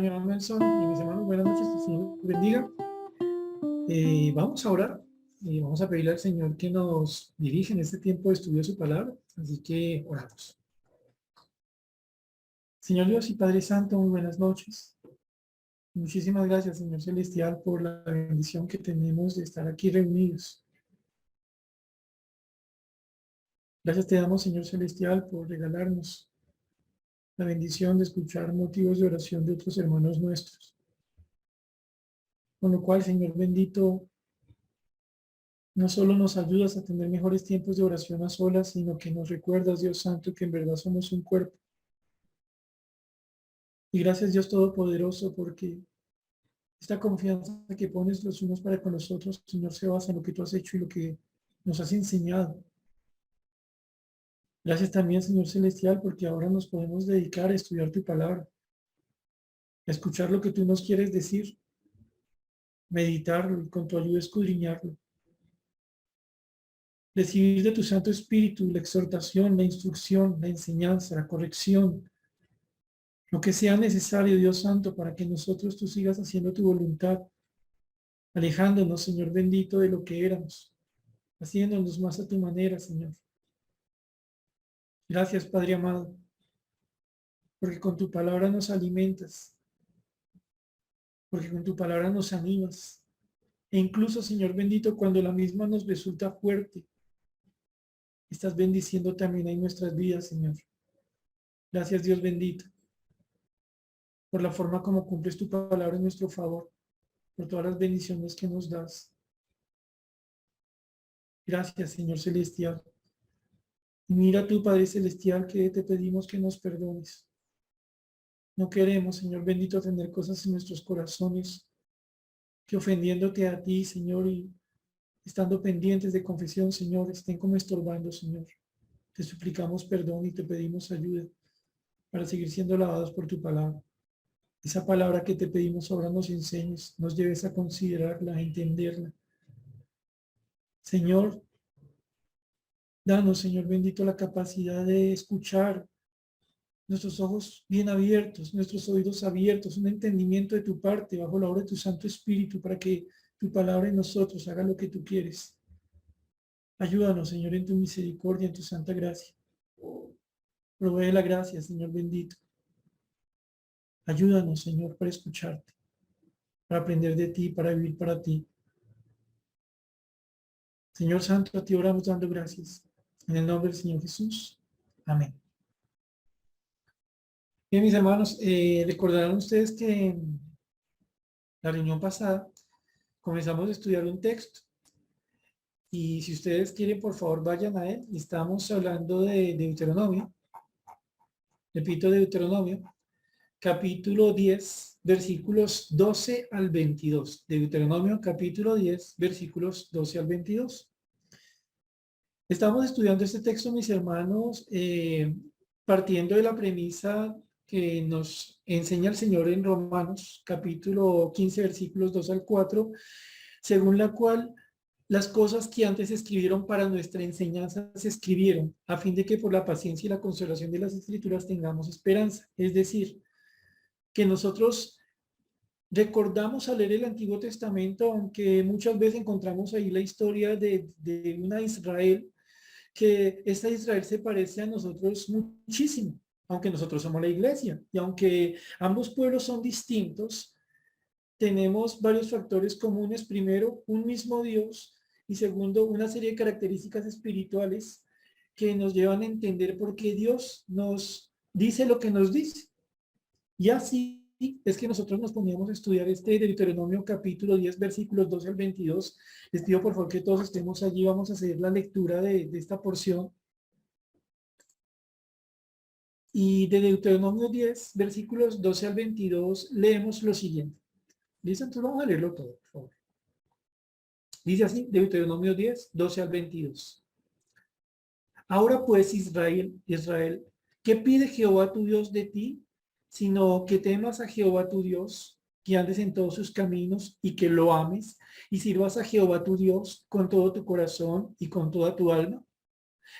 mi hermano Nelson y mis hermanos, buenas noches, que el Señor los bendiga. Vamos a orar y vamos a pedirle al Señor que nos dirija en este tiempo de estudio de su palabra, así que oramos. Señor Dios y Padre Santo, muy buenas noches. Muchísimas gracias, Señor Celestial, por la bendición que tenemos de estar aquí reunidos. Gracias te damos, Señor Celestial, por regalarnos la bendición de escuchar motivos de oración de otros hermanos nuestros. Con lo cual, Señor bendito, no solo nos ayudas a tener mejores tiempos de oración a solas, sino que nos recuerdas, Dios Santo, que en verdad somos un cuerpo. Y gracias, Dios Todopoderoso, porque esta confianza que pones los unos para con los otros, Señor, se basa en lo que tú has hecho y lo que nos has enseñado. Gracias también, Señor Celestial, porque ahora nos podemos dedicar a estudiar tu palabra, a escuchar lo que tú nos quieres decir, meditarlo y con tu ayuda escudriñarlo. Recibir de tu Santo Espíritu la exhortación, la instrucción, la enseñanza, la corrección, lo que sea necesario, Dios Santo, para que nosotros tú sigas haciendo tu voluntad, alejándonos, Señor bendito, de lo que éramos, haciéndonos más a tu manera, Señor. Gracias, Padre amado, porque con tu palabra nos alimentas, porque con tu palabra nos animas, e incluso, Señor bendito, cuando la misma nos resulta fuerte, estás bendiciendo también en nuestras vidas, Señor. Gracias, Dios bendito, por la forma como cumples tu palabra en nuestro favor, por todas las bendiciones que nos das. Gracias, Señor Celestial. Y mira tú, Padre Celestial, que te pedimos que nos perdones. No queremos, Señor bendito, tener cosas en nuestros corazones que ofendiéndote a ti, Señor, y estando pendientes de confesión, Señor, estén como estorbando, Señor. Te suplicamos perdón y te pedimos ayuda para seguir siendo lavados por tu palabra. Esa palabra que te pedimos ahora nos enseñes, nos lleves a considerarla, a entenderla. Señor, danos, Señor bendito, la capacidad de escuchar, nuestros ojos bien abiertos, nuestros oídos abiertos, un entendimiento de tu parte bajo la obra de tu Santo Espíritu para que tu palabra en nosotros haga lo que tú quieres. Ayúdanos, Señor, en tu misericordia, en tu santa gracia. Provee la gracia, Señor bendito. Ayúdanos, Señor, para escucharte, para aprender de ti, para vivir para ti. Señor Santo, a ti oramos dando gracias. En el nombre del Señor Jesús. Amén. Bien, mis hermanos, recordarán ustedes que en la reunión pasada comenzamos a estudiar un texto. Y si ustedes quieren, por favor, vayan a él. Estamos hablando de Deuteronomio. Repito, Deuteronomio, capítulo 10, versículos 12 al 22. Deuteronomio, capítulo 10, versículos 12 al 22. Estamos estudiando este texto, mis hermanos, partiendo de la premisa que nos enseña el Señor en Romanos, capítulo 15, versículos 2 al 4, según la cual las cosas que antes se escribieron para nuestra enseñanza se escribieron, a fin de que por la paciencia y la consolación de las Escrituras tengamos esperanza. Es decir, que nosotros recordamos al leer el Antiguo Testamento, aunque muchas veces encontramos ahí la historia de una Israel, que esta Israel se parece a nosotros muchísimo, aunque nosotros somos la iglesia, y aunque ambos pueblos son distintos, tenemos varios factores comunes. Primero, un mismo Dios, y segundo, una serie de características espirituales que nos llevan a entender por qué Dios nos dice lo que nos dice. Y así es que nosotros nos poníamos a estudiar este Deuteronomio capítulo 10, versículos 12 al 22. Les pido por favor que todos estemos allí, vamos a seguir la lectura de esta porción. Y de Deuteronomio 10, versículos 12 al 22, leemos lo siguiente. ¿Listo? Entonces vamos a leerlo todo, por favor. Dice así, Deuteronomio 10, 12 al 22. Ahora pues, Israel, ¿qué pide Jehová tu Dios de ti? Sino que temas a Jehová tu Dios, que andes en todos sus caminos y que lo ames, y sirvas a Jehová tu Dios con todo tu corazón y con toda tu alma.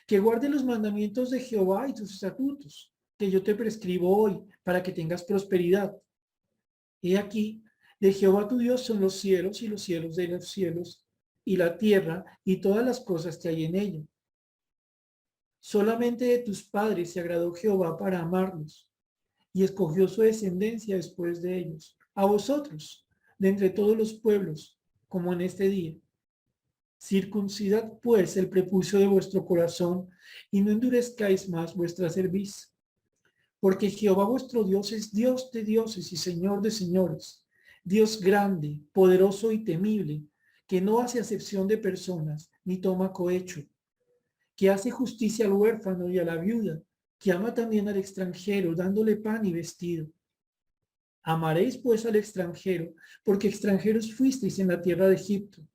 Que guarde los mandamientos de Jehová y sus estatutos, que yo te prescribo hoy, para que tengas prosperidad. He aquí, de Jehová tu Dios son los cielos y los cielos de los cielos, y la tierra y todas las cosas que hay en ella. Solamente de tus padres se agradó Jehová para amarlos, y escogió su descendencia después de ellos. A vosotros, de entre todos los pueblos, como en este día. Circuncidad pues el prepucio de vuestro corazón, y no endurezcáis más vuestra cerviz. Porque Jehová vuestro Dios es Dios de dioses y Señor de señores, Dios grande, poderoso y temible, que no hace acepción de personas, ni toma cohecho, que hace justicia al huérfano y a la viuda, que ama también al extranjero, dándole pan y vestido. Amaréis pues al extranjero, porque extranjeros fuisteis en la tierra de Egipto.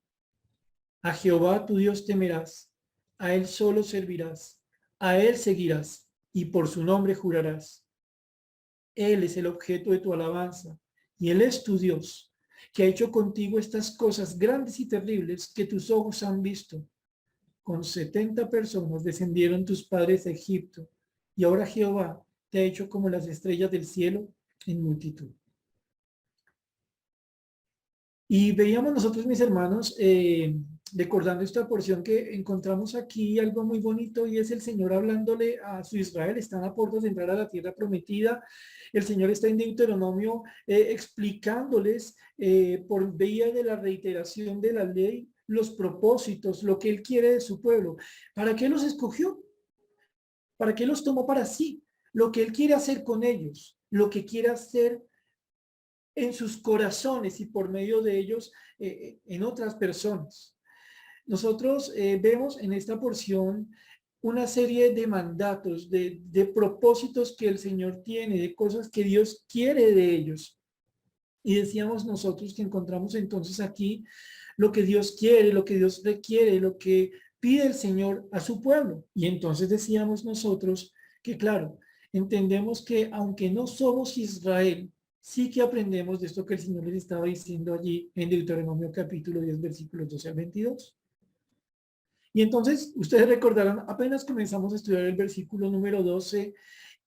A Jehová tu Dios temerás, a él solo servirás, a él seguirás, y por su nombre jurarás. Él es el objeto de tu alabanza, y él es tu Dios, que ha hecho contigo estas cosas grandes y terribles que tus ojos han visto. Con 70 personas descendieron tus padres a Egipto, y ahora Jehová te ha hecho como las estrellas del cielo en multitud. Y veíamos nosotros, mis hermanos, recordando esta porción que encontramos aquí algo muy bonito, y es el Señor hablándole a su Israel. Están a puertas de entrar a la tierra prometida. El Señor está en Deuteronomio explicándoles por vía de la reiteración de la ley los propósitos, lo que Él quiere de su pueblo. ¿Para qué los escogió? ¿Para qué los tomó para sí? Lo que Él quiere hacer con ellos, lo que quiere hacer en sus corazones y por medio de ellos en otras personas. Nosotros vemos en esta porción una serie de mandatos, de propósitos que el Señor tiene, de cosas que Dios quiere de ellos. Y decíamos nosotros que encontramos entonces aquí lo que Dios quiere, lo que Dios requiere, lo que pide el Señor a su pueblo. Y entonces decíamos nosotros que, claro, entendemos que aunque no somos Israel, sí que aprendemos de esto que el Señor les estaba diciendo allí en Deuteronomio capítulo 10, versículos 12 al 22. Y entonces, ustedes recordarán, apenas comenzamos a estudiar el versículo número 12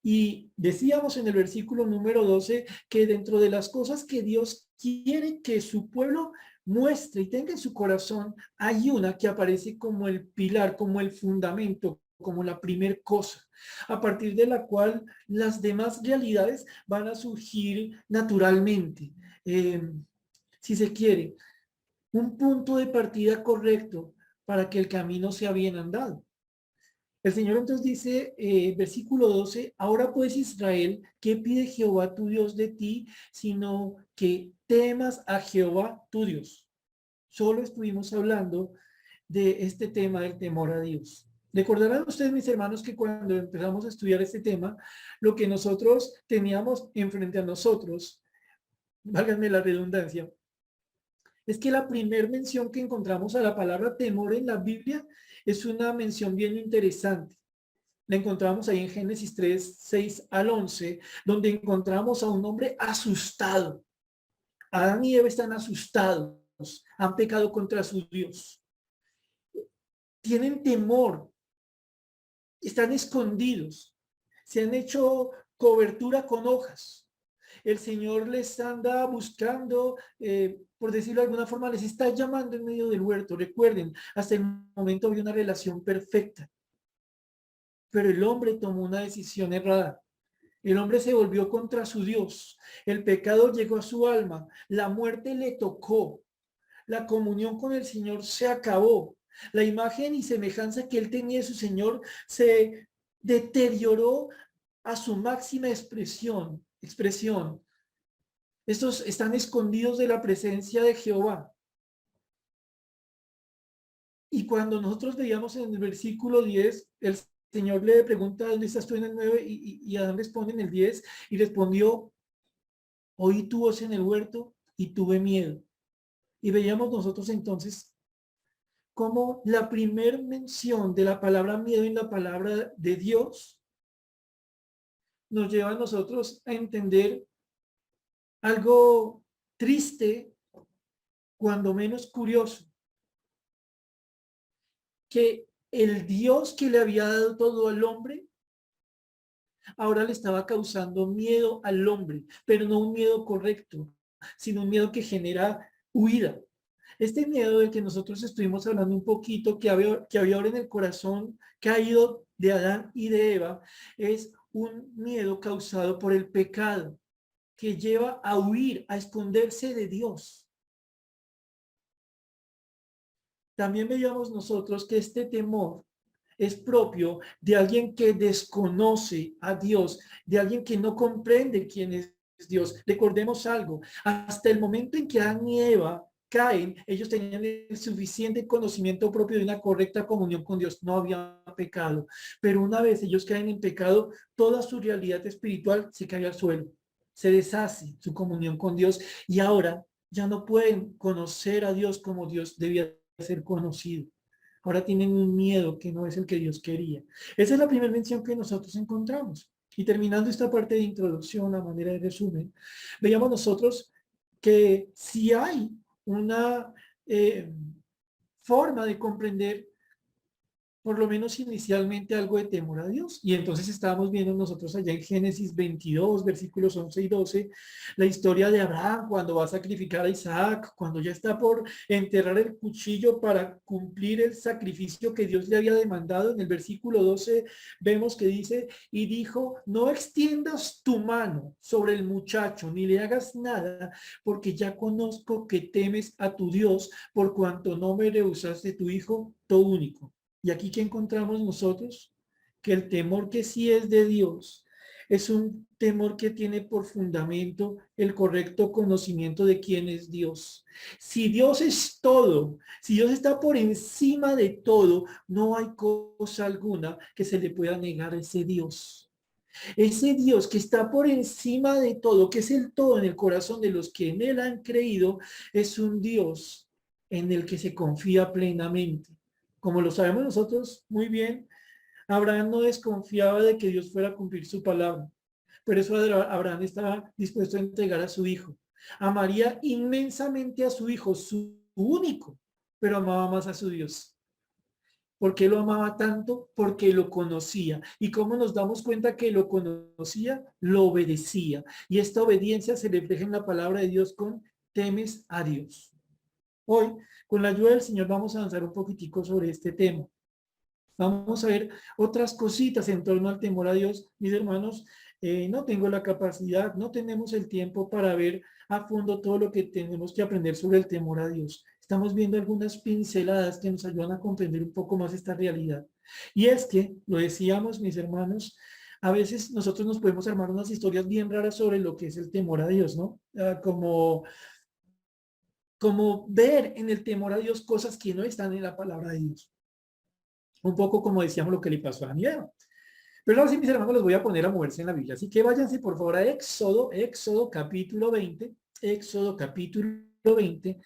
y decíamos en el versículo número 12 que dentro de las cosas que Dios quiere que su pueblo muestre y tenga en su corazón, hay una que aparece como el pilar, como el fundamento, como la primer cosa, a partir de la cual las demás realidades van a surgir naturalmente. Si se quiere, un punto de partida correcto para que el camino sea bien andado. El Señor entonces dice, versículo 12, ahora pues Israel, ¿qué pide Jehová tu Dios de ti? Sino que temas a Jehová tu Dios. Solo estuvimos hablando de este tema del temor a Dios. Recordarán ustedes, mis hermanos, que cuando empezamos a estudiar este tema, lo que nosotros teníamos enfrente a nosotros, válganme la redundancia, es que la primera mención que encontramos a la palabra temor en la Biblia es una mención bien interesante. La encontramos ahí en Génesis 3, 6 al 11, donde encontramos a un hombre asustado. Adán y Eva están asustados, han pecado contra su Dios. Tienen temor, están escondidos, se han hecho cobertura con hojas. El Señor les anda buscando, por decirlo de alguna forma, les está llamando en medio del huerto. Recuerden, hasta el momento había una relación perfecta, pero el hombre tomó una decisión errada. El hombre se volvió contra su Dios. El pecado llegó a su alma. La muerte le tocó. La comunión con el Señor se acabó. La imagen y semejanza que él tenía de su Señor se deterioró a su máxima expresión. Estos están escondidos de la presencia de Jehová. Y cuando nosotros veíamos en el versículo 10, el Señor le pregunta, ¿dónde estás tú en el 9? Y Adán responde en el 10, y respondió, oí tu voz en el huerto y tuve miedo. Y veíamos nosotros entonces cómo la primer mención de la palabra miedo en la palabra de Dios nos lleva a nosotros a entender algo triste, cuando menos curioso, que el Dios que le había dado todo al hombre, ahora le estaba causando miedo al hombre, pero no un miedo correcto. sino un miedo que genera huida. Este miedo del que nosotros estuvimos hablando un poquito, que había ahora en el corazón caído de Adán y de Eva, es un miedo causado por el pecado, que lleva a huir, a esconderse de Dios. También veíamos nosotros que este temor es propio de alguien que desconoce a Dios, de alguien que no comprende quién es Dios. Recordemos algo, hasta el momento en que Adán y Eva caen, ellos tenían el suficiente conocimiento propio de una correcta comunión con Dios, no había pecado. Pero una vez ellos caen en pecado, toda su realidad espiritual se cae al suelo, se deshace su comunión con Dios y ahora ya no pueden conocer a Dios como Dios debía ser conocido. Ahora tienen un miedo que no es el que Dios quería. Esa es la primera mención que nosotros encontramos. Y terminando esta parte de introducción, a manera de resumen, veíamos nosotros que si hay una forma de comprender por lo menos inicialmente algo de temor a Dios. Y entonces estábamos viendo nosotros allá en Génesis 22, versículos 11 y 12, la historia de Abraham cuando va a sacrificar a Isaac, cuando ya está por enterrar el cuchillo para cumplir el sacrificio que Dios le había demandado. En el versículo 12 vemos que dice, y dijo, no extiendas tu mano sobre el muchacho, ni le hagas nada, porque ya conozco que temes a tu Dios, por cuanto no me rehusaste tu hijo, tu único. Y aquí que encontramos nosotros que el temor que sí es de Dios es un temor que tiene por fundamento el correcto conocimiento de quién es Dios. Si Dios es todo, si Dios está por encima de todo, no hay cosa alguna que se le pueda negar a ese Dios. Ese Dios que está por encima de todo, que es el todo en el corazón de los que en él han creído, es un Dios en el que se confía plenamente. Como lo sabemos nosotros muy bien, Abraham no desconfiaba de que Dios fuera a cumplir su palabra. Por eso Abraham estaba dispuesto a entregar a su hijo. Amaría inmensamente a su hijo, su único, pero amaba más a su Dios. ¿Por qué lo amaba tanto? Porque lo conocía. ¿Y cómo nos damos cuenta que lo conocía? Lo obedecía. Y esta obediencia se refleja en la palabra de Dios con temes a Dios. Hoy, con la ayuda del Señor, vamos a avanzar un poquitico sobre este tema. Vamos a ver otras cositas en torno al temor a Dios. Mis hermanos, no tengo la capacidad, no tenemos el tiempo para ver a fondo todo lo que tenemos que aprender sobre el temor a Dios. Estamos viendo algunas pinceladas que nos ayudan a comprender un poco más esta realidad. Y es que, lo decíamos, mis hermanos, a veces nosotros nos podemos armar unas historias bien raras sobre lo que es el temor a Dios, ¿no? Como ver en el temor a Dios cosas que no están en la palabra de Dios. Un poco como decíamos lo que le pasó a Eva. Pero ahora sí, mis hermanos, los voy a poner a moverse en la Biblia. Así que váyanse por favor a Éxodo capítulo 20, Éxodo capítulo 20,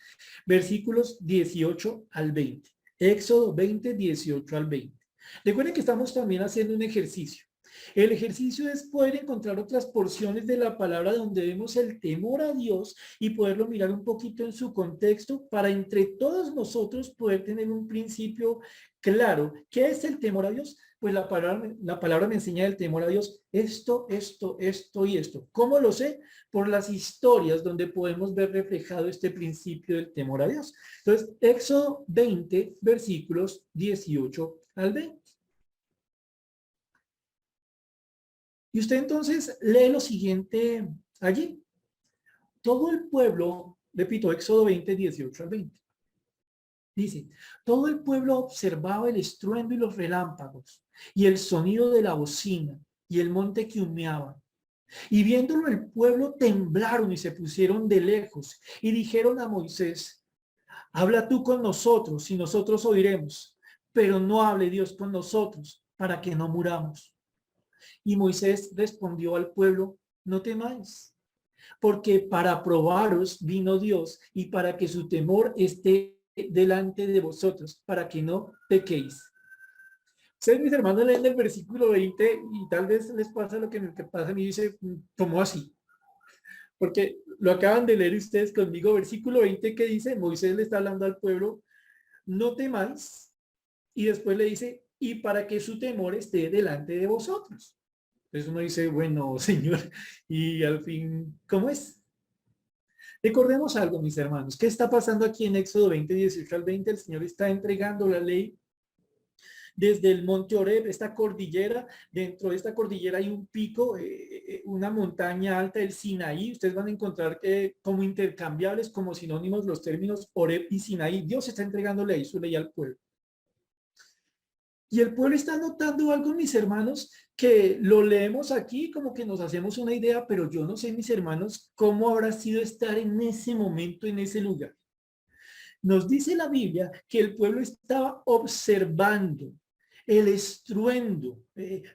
versículos 18 al 20. Éxodo 20, 18 al 20. Recuerden que estamos también haciendo un ejercicio. El ejercicio es poder encontrar otras porciones de la palabra donde vemos el temor a Dios y poderlo mirar un poquito en su contexto para entre todos nosotros poder tener un principio claro. ¿Qué es el temor a Dios? Pues la palabra me enseña el temor a Dios, esto y esto. ¿Cómo lo sé? Por las historias donde podemos ver reflejado este principio del temor a Dios. Entonces, Éxodo 20, versículos 18 al 20. Y usted entonces lee lo siguiente allí. Todo el pueblo, repito, Éxodo 20, 18 al 20. Dice, todo el pueblo observaba el estruendo y los relámpagos y el sonido de la bocina y el monte que humeaba. Y viéndolo el pueblo temblaron y se pusieron de lejos y dijeron a Moisés, habla tú con nosotros y nosotros oiremos, pero no hable Dios con nosotros para que no muramos. Y Moisés respondió al pueblo, no temáis, porque para probaros vino Dios y para que su temor esté delante de vosotros, para que no pequéis. Ustedes, mis hermanos, leen el versículo 20 y tal vez les pasa lo que me pasa a mí, dice, ¿cómo así? Porque lo acaban de leer ustedes conmigo, versículo 20 que dice, Moisés le está hablando al pueblo, no temáis, y después le dice, y para que su temor esté delante de vosotros. Entonces uno dice, bueno, Señor, y al fin, ¿cómo es? Recordemos algo, mis hermanos. ¿Qué está pasando aquí en Éxodo 20, 18 al 20? El Señor está entregando la ley desde el monte Oreb, esta cordillera. Dentro de esta cordillera hay un pico, una montaña alta, el Sinaí. Ustedes van a encontrar que como intercambiables, como sinónimos, los términos Oreb y Sinaí. Dios está entregando ley, su ley al pueblo. Y el pueblo está notando algo, mis hermanos, que lo leemos aquí como que nos hacemos una idea, pero yo no sé, mis hermanos, cómo habrá sido estar en ese momento, en ese lugar. Nos dice la Biblia que el pueblo estaba observando el estruendo,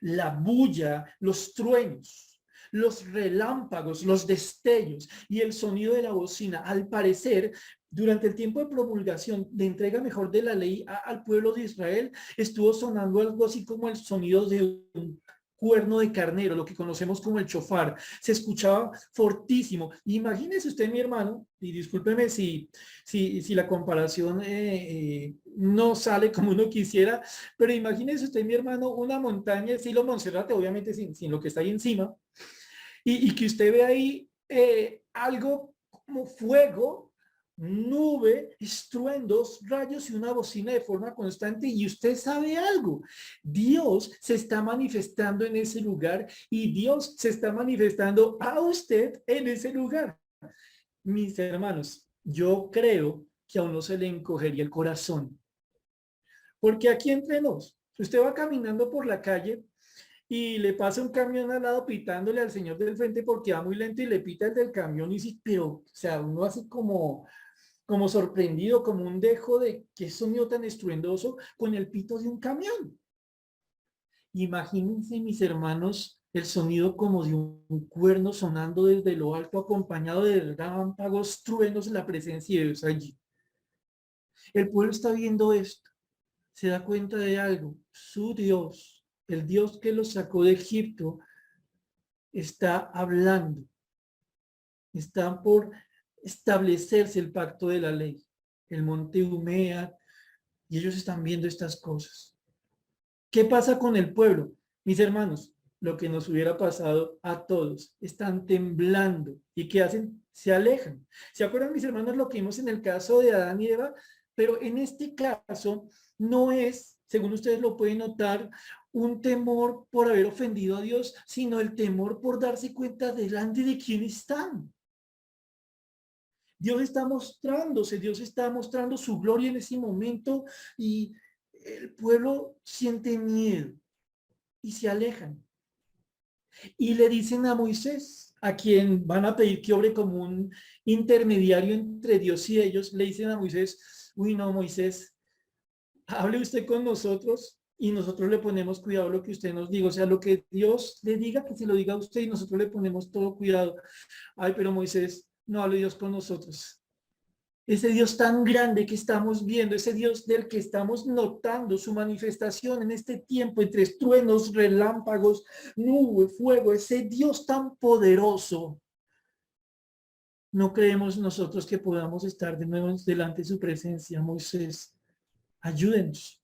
la bulla, los truenos, los relámpagos, los destellos y el sonido de la bocina. Al parecer, durante el tiempo de promulgación, de entrega mejor de la ley al pueblo de Israel, estuvo sonando algo así como el sonido de un cuerno de carnero, lo que conocemos como el chofar. Se escuchaba fortísimo. Imagínese usted, mi hermano, y discúlpeme si la comparación no sale como uno quisiera, pero imagínese usted, mi hermano, una montaña estilo Monserrate, obviamente sin lo que está ahí encima, y que usted ve ahí algo como fuego, nube, estruendos, rayos y una bocina de forma constante, y usted sabe algo, Dios se está manifestando en ese lugar y Dios se está manifestando a usted en ese lugar. Mis hermanos, yo creo que a uno se le encogería el corazón, porque aquí entre nos, usted va caminando por la calle y le pasa un camión al lado pitándole al señor del frente porque va muy lento y le pita el del camión y dice, pero, o sea, uno así como sorprendido, como un dejo de qué sonido tan estruendoso con el pito de un camión. Imagínense, mis hermanos, el sonido como de un cuerno sonando desde lo alto, acompañado de relámpagos, truenos, la presencia de Dios allí. El pueblo está viendo esto, se da cuenta de algo. Su Dios, el Dios que los sacó de Egipto, está hablando. Está por establecerse el pacto de la ley. El monte humea y ellos están viendo estas cosas. ¿Qué pasa con el pueblo? Mis hermanos, lo que nos hubiera pasado a todos. Están temblando. ¿Y qué hacen? Se alejan. ¿Se acuerdan, mis hermanos, lo que vimos en el caso de Adán y Eva? Pero en este caso no es, según ustedes lo pueden notar, un temor por haber ofendido a Dios, sino el temor por darse cuenta delante de quién están. Dios está mostrando su gloria en ese momento y el pueblo siente miedo y se alejan. Y le dicen a Moisés, a quien van a pedir que obre como un intermediario entre Dios y ellos, le dicen a Moisés, uy no, Moisés, hable usted con nosotros y nosotros le ponemos cuidado a lo que usted nos diga. O sea, lo que Dios le diga, que se lo diga a usted y nosotros le ponemos todo cuidado. Ay, pero Moisés, no hable Dios con nosotros. Ese Dios tan grande que estamos viendo, ese Dios del que estamos notando su manifestación en este tiempo entre truenos, relámpagos, nube, fuego, ese Dios tan poderoso. No creemos nosotros que podamos estar de nuevo delante de su presencia, Moisés. Ayúdenos.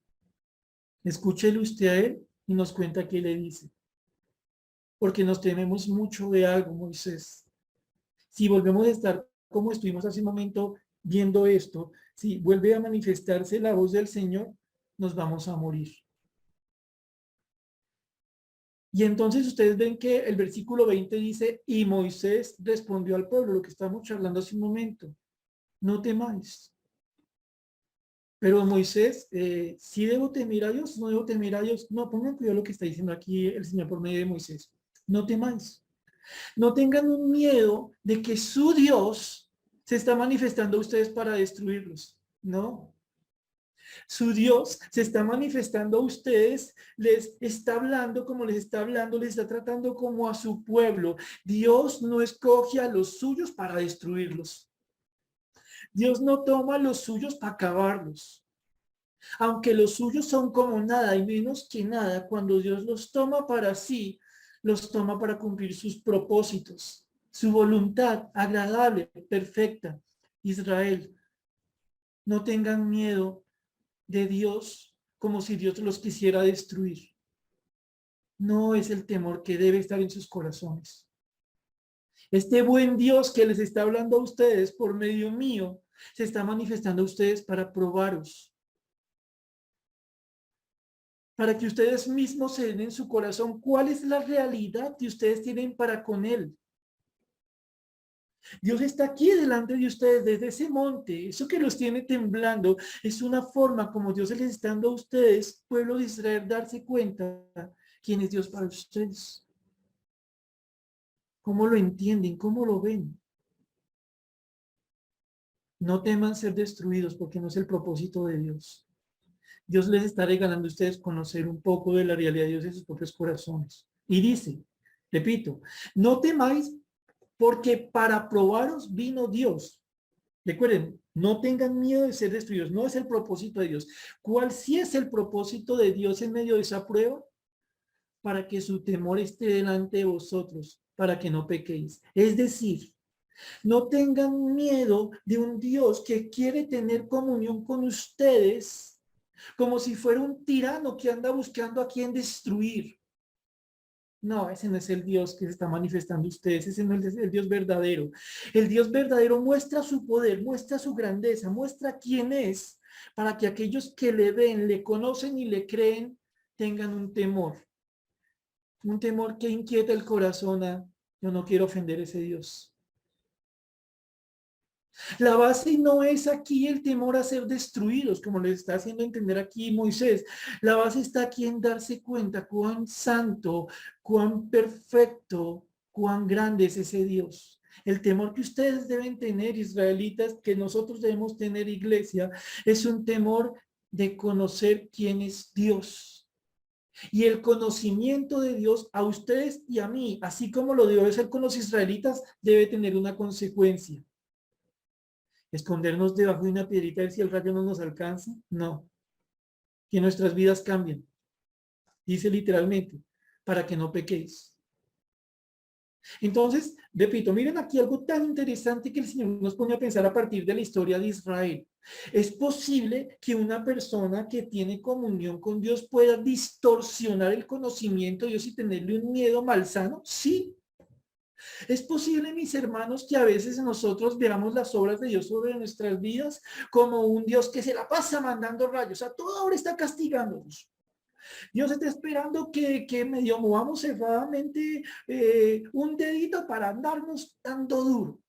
Escúchele usted a él y nos cuenta qué le dice. Porque nos tememos mucho de algo, Moisés. Si volvemos a estar como estuvimos hace un momento viendo esto, si vuelve a manifestarse la voz del Señor, nos vamos a morir. Y entonces ustedes ven que el versículo 20 dice, y Moisés respondió al pueblo, lo que estamos charlando hace un momento, no temáis. Pero Moisés, ¿sí debo temer a Dios? ¿No debo temer a Dios? No, pongan cuidado lo que está diciendo aquí el Señor por medio de Moisés. No temáis. No tengan un miedo de que su Dios se está manifestando a ustedes para destruirlos. No. Su Dios se está manifestando a ustedes, les está hablando como les está hablando, les está tratando como a su pueblo. Dios no escoge a los suyos para destruirlos. Dios no toma a los suyos para acabarlos. Aunque los suyos son como nada y menos que nada, cuando Dios los toma para sí, los toma para cumplir sus propósitos, su voluntad agradable, perfecta. Israel, no tengan miedo de Dios como si Dios los quisiera destruir. No es el temor que debe estar en sus corazones. Este buen Dios que les está hablando a ustedes por medio mío, se está manifestando a ustedes para probaros, para que ustedes mismos se den en su corazón cuál es la realidad que ustedes tienen para con Él. Dios está aquí delante de ustedes desde ese monte. Eso que los tiene temblando es una forma como Dios les está dando a ustedes, pueblo de Israel, darse cuenta quién es Dios para ustedes. ¿Cómo lo entienden? ¿Cómo lo ven? No teman ser destruidos porque no es el propósito de Dios. Dios les está regalando a ustedes conocer un poco de la realidad de Dios en sus propios corazones. Y dice, repito, no temáis porque para probaros vino Dios. Recuerden, no tengan miedo de ser destruidos, no es el propósito de Dios. ¿Cuál sí es el propósito de Dios en medio de esa prueba? Para que su temor esté delante de vosotros, para que no pequéis. Es decir, no tengan miedo de un Dios que quiere tener comunión con ustedes como si fuera un tirano que anda buscando a quien destruir. No, ese no es el Dios que se está manifestando ustedes, ese no es el Dios verdadero. El Dios verdadero muestra su poder, muestra su grandeza, muestra quién es, para que aquellos que le ven, le conocen y le creen, tengan un temor que inquieta el corazón a, yo no quiero ofender a ese Dios. La base no es aquí el temor a ser destruidos, como les está haciendo entender aquí Moisés. La base está aquí en darse cuenta cuán santo, cuán perfecto, cuán grande es ese Dios. El temor que ustedes deben tener, israelitas, que nosotros debemos tener, iglesia, es un temor de conocer quién es Dios. Y el conocimiento de Dios a ustedes y a mí, así como lo debe ser con los israelitas, debe tener una consecuencia. ¿Escondernos debajo de una piedrita a ver si el rayo no nos alcanza? No. Que nuestras vidas cambien. Dice literalmente, para que no pequéis. Entonces, repito, miren aquí algo tan interesante que el Señor nos pone a pensar a partir de la historia de Israel. ¿Es posible que una persona que tiene comunión con Dios pueda distorsionar el conocimiento de Dios y tenerle un miedo malsano? Sí. Es posible, mis hermanos, que a veces nosotros veamos las obras de Dios sobre nuestras vidas como un Dios que se la pasa mandando rayos, a toda hora está castigándonos. Dios está esperando que medio movamos cerradamente un dedito para andarnos dando duro.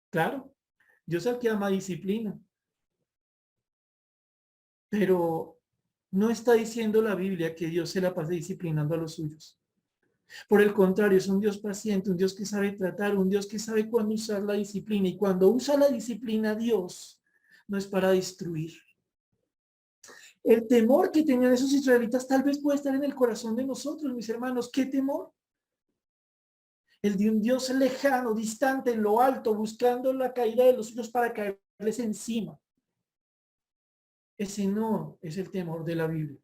Claro, Dios es el que ama disciplina, pero no está diciendo la Biblia que Dios se la pase disciplinando a los suyos. Por el contrario, es un Dios paciente, un Dios que sabe tratar, un Dios que sabe cuándo usar la disciplina. Y cuando usa la disciplina Dios, no es para destruir. El temor que tenían esos israelitas tal vez puede estar en el corazón de nosotros, mis hermanos. ¿Qué temor? El de un Dios lejano, distante, en lo alto, buscando la caída de los suyos para caerles encima. Ese no es el temor de la Biblia.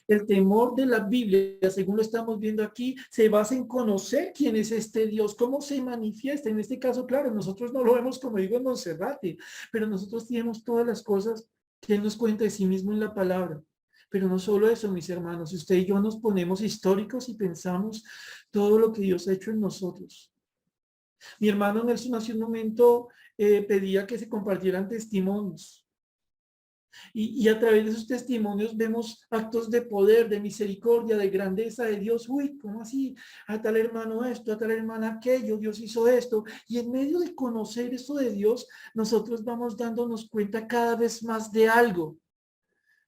El temor de la Biblia, según lo estamos viendo aquí, se basa en conocer quién es este Dios, cómo se manifiesta. En este caso, claro, nosotros no lo vemos como digo en Monserrate, pero nosotros tenemos todas las cosas que Él nos cuenta de sí mismo en la palabra. Pero no solo eso, mis hermanos, si usted y yo nos ponemos históricos y pensamos todo lo que Dios ha hecho en nosotros. Mi hermano Nelson hace un momento pedía que se compartieran testimonios. Y a través de esos testimonios vemos actos de poder, de misericordia, de grandeza de Dios. Uy, ¿cómo así? A tal hermano esto, a tal hermana aquello, Dios hizo esto. Y en medio de conocer eso de Dios, nosotros vamos dándonos cuenta cada vez más de algo.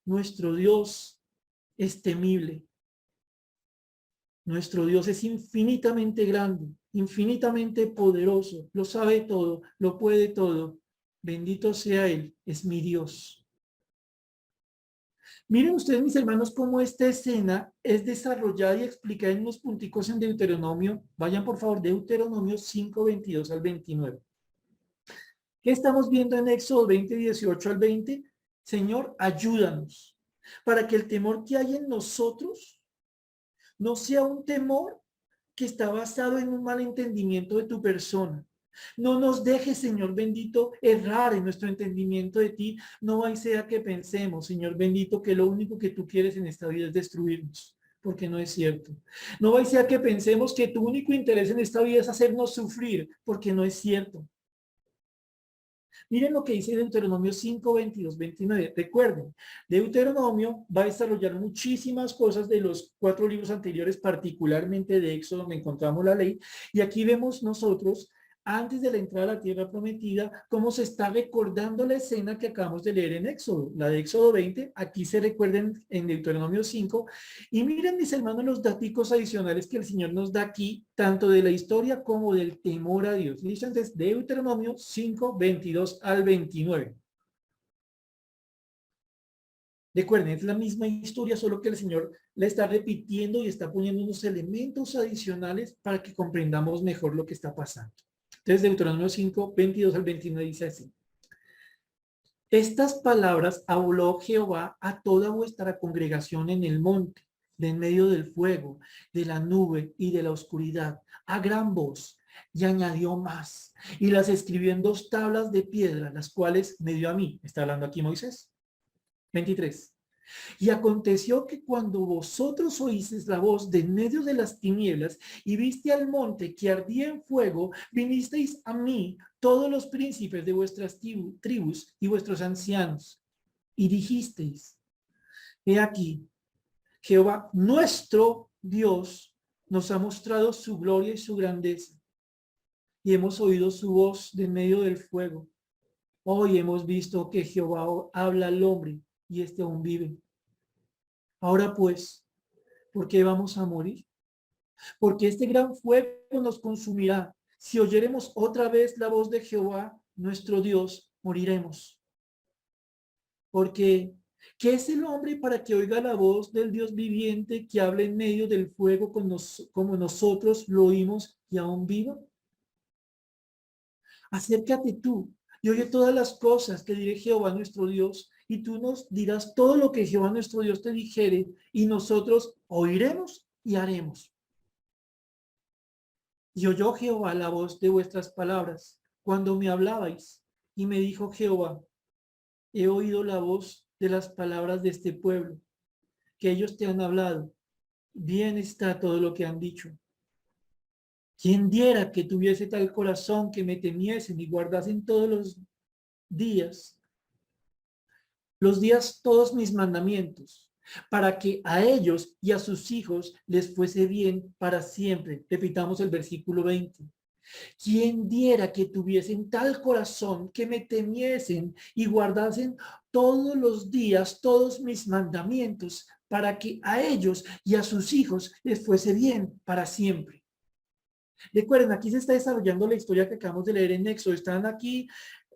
Nuestro Dios es temible. Nuestro Dios es infinitamente grande, infinitamente poderoso. Lo sabe todo, lo puede todo. Bendito sea Él, es mi Dios. Miren ustedes, mis hermanos, cómo esta escena es desarrollada y explicada en unos punticos en Deuteronomio. Vayan, por favor, Deuteronomio 5, 22 al 29. ¿Qué estamos viendo en Éxodo 20, 18 al 20? Señor, ayúdanos para que el temor que hay en nosotros no sea un temor que está basado en un mal entendimiento de tu persona. No nos dejes, Señor bendito, errar en nuestro entendimiento de ti. No hay sea que pensemos, Señor bendito, que lo único que tú quieres en esta vida es destruirnos. porque no es cierto. No va a ser que pensemos que tu único interés en esta vida es hacernos sufrir, porque no es cierto. Miren lo que dice Deuteronomio 5, 22, 29. Recuerden, Deuteronomio va a desarrollar muchísimas cosas de los 4 libros anteriores, particularmente de Éxodo, donde encontramos la ley. Y aquí vemos nosotros, antes de la entrada a la tierra prometida, cómo se está recordando la escena que acabamos de leer en Éxodo, la de Éxodo 20. Aquí se recuerden en Deuteronomio 5. Y miren, mis hermanos, los datos adicionales que el Señor nos da aquí, tanto de la historia como del temor a Dios. ¿Listo? Entonces, Deuteronomio 5, 22 al 29. Recuerden, es la misma historia, solo que el Señor la está repitiendo y está poniendo unos elementos adicionales para que comprendamos mejor lo que está pasando. Entonces, Deuteronomio 5, 22 al 29 dice así. Estas palabras habló Jehová a toda vuestra congregación en el monte, de en medio del fuego, de la nube y de la oscuridad, a gran voz, y añadió más, y las escribió en 2 tablas de piedra, las cuales me dio a mí. Está hablando aquí Moisés. 23. Y aconteció que cuando vosotros oísteis la voz de en medio de las tinieblas y viste al monte que ardía en fuego, vinisteis a mí todos los príncipes de vuestras tribus y vuestros ancianos, y dijisteis, he aquí, Jehová nuestro Dios nos ha mostrado su gloria y su grandeza, y hemos oído su voz de en medio del fuego. Hoy hemos visto que Jehová habla al hombre, y este aún vive. Ahora pues, ¿por qué vamos a morir? Porque este gran fuego nos consumirá. Si oyéremos otra vez la voz de Jehová, nuestro Dios, moriremos. Porque, ¿qué es el hombre para que oiga la voz del Dios viviente que habla en medio del fuego como nosotros lo oímos y aún viva? Acércate tú y oye todas las cosas que diré Jehová nuestro Dios, y tú nos dirás todo lo que Jehová nuestro Dios te dijere, y nosotros oiremos y haremos. Y oyó Jehová la voz de vuestras palabras cuando me hablabais, y me dijo Jehová, he oído la voz de las palabras de este pueblo, que ellos te han hablado. Bien está todo lo que han dicho. ¿Quién diera que tuviese tal corazón que me temiesen y guardasen todos los días todos mis mandamientos, para que a ellos y a sus hijos les fuese bien para siempre? Repitamos el versículo 20. ¿Quién diera que tuviesen tal corazón que me temiesen y guardasen todos los días todos mis mandamientos, para que a ellos y a sus hijos les fuese bien para siempre? Recuerden, aquí se está desarrollando la historia que acabamos de leer en Éxodo. Están aquí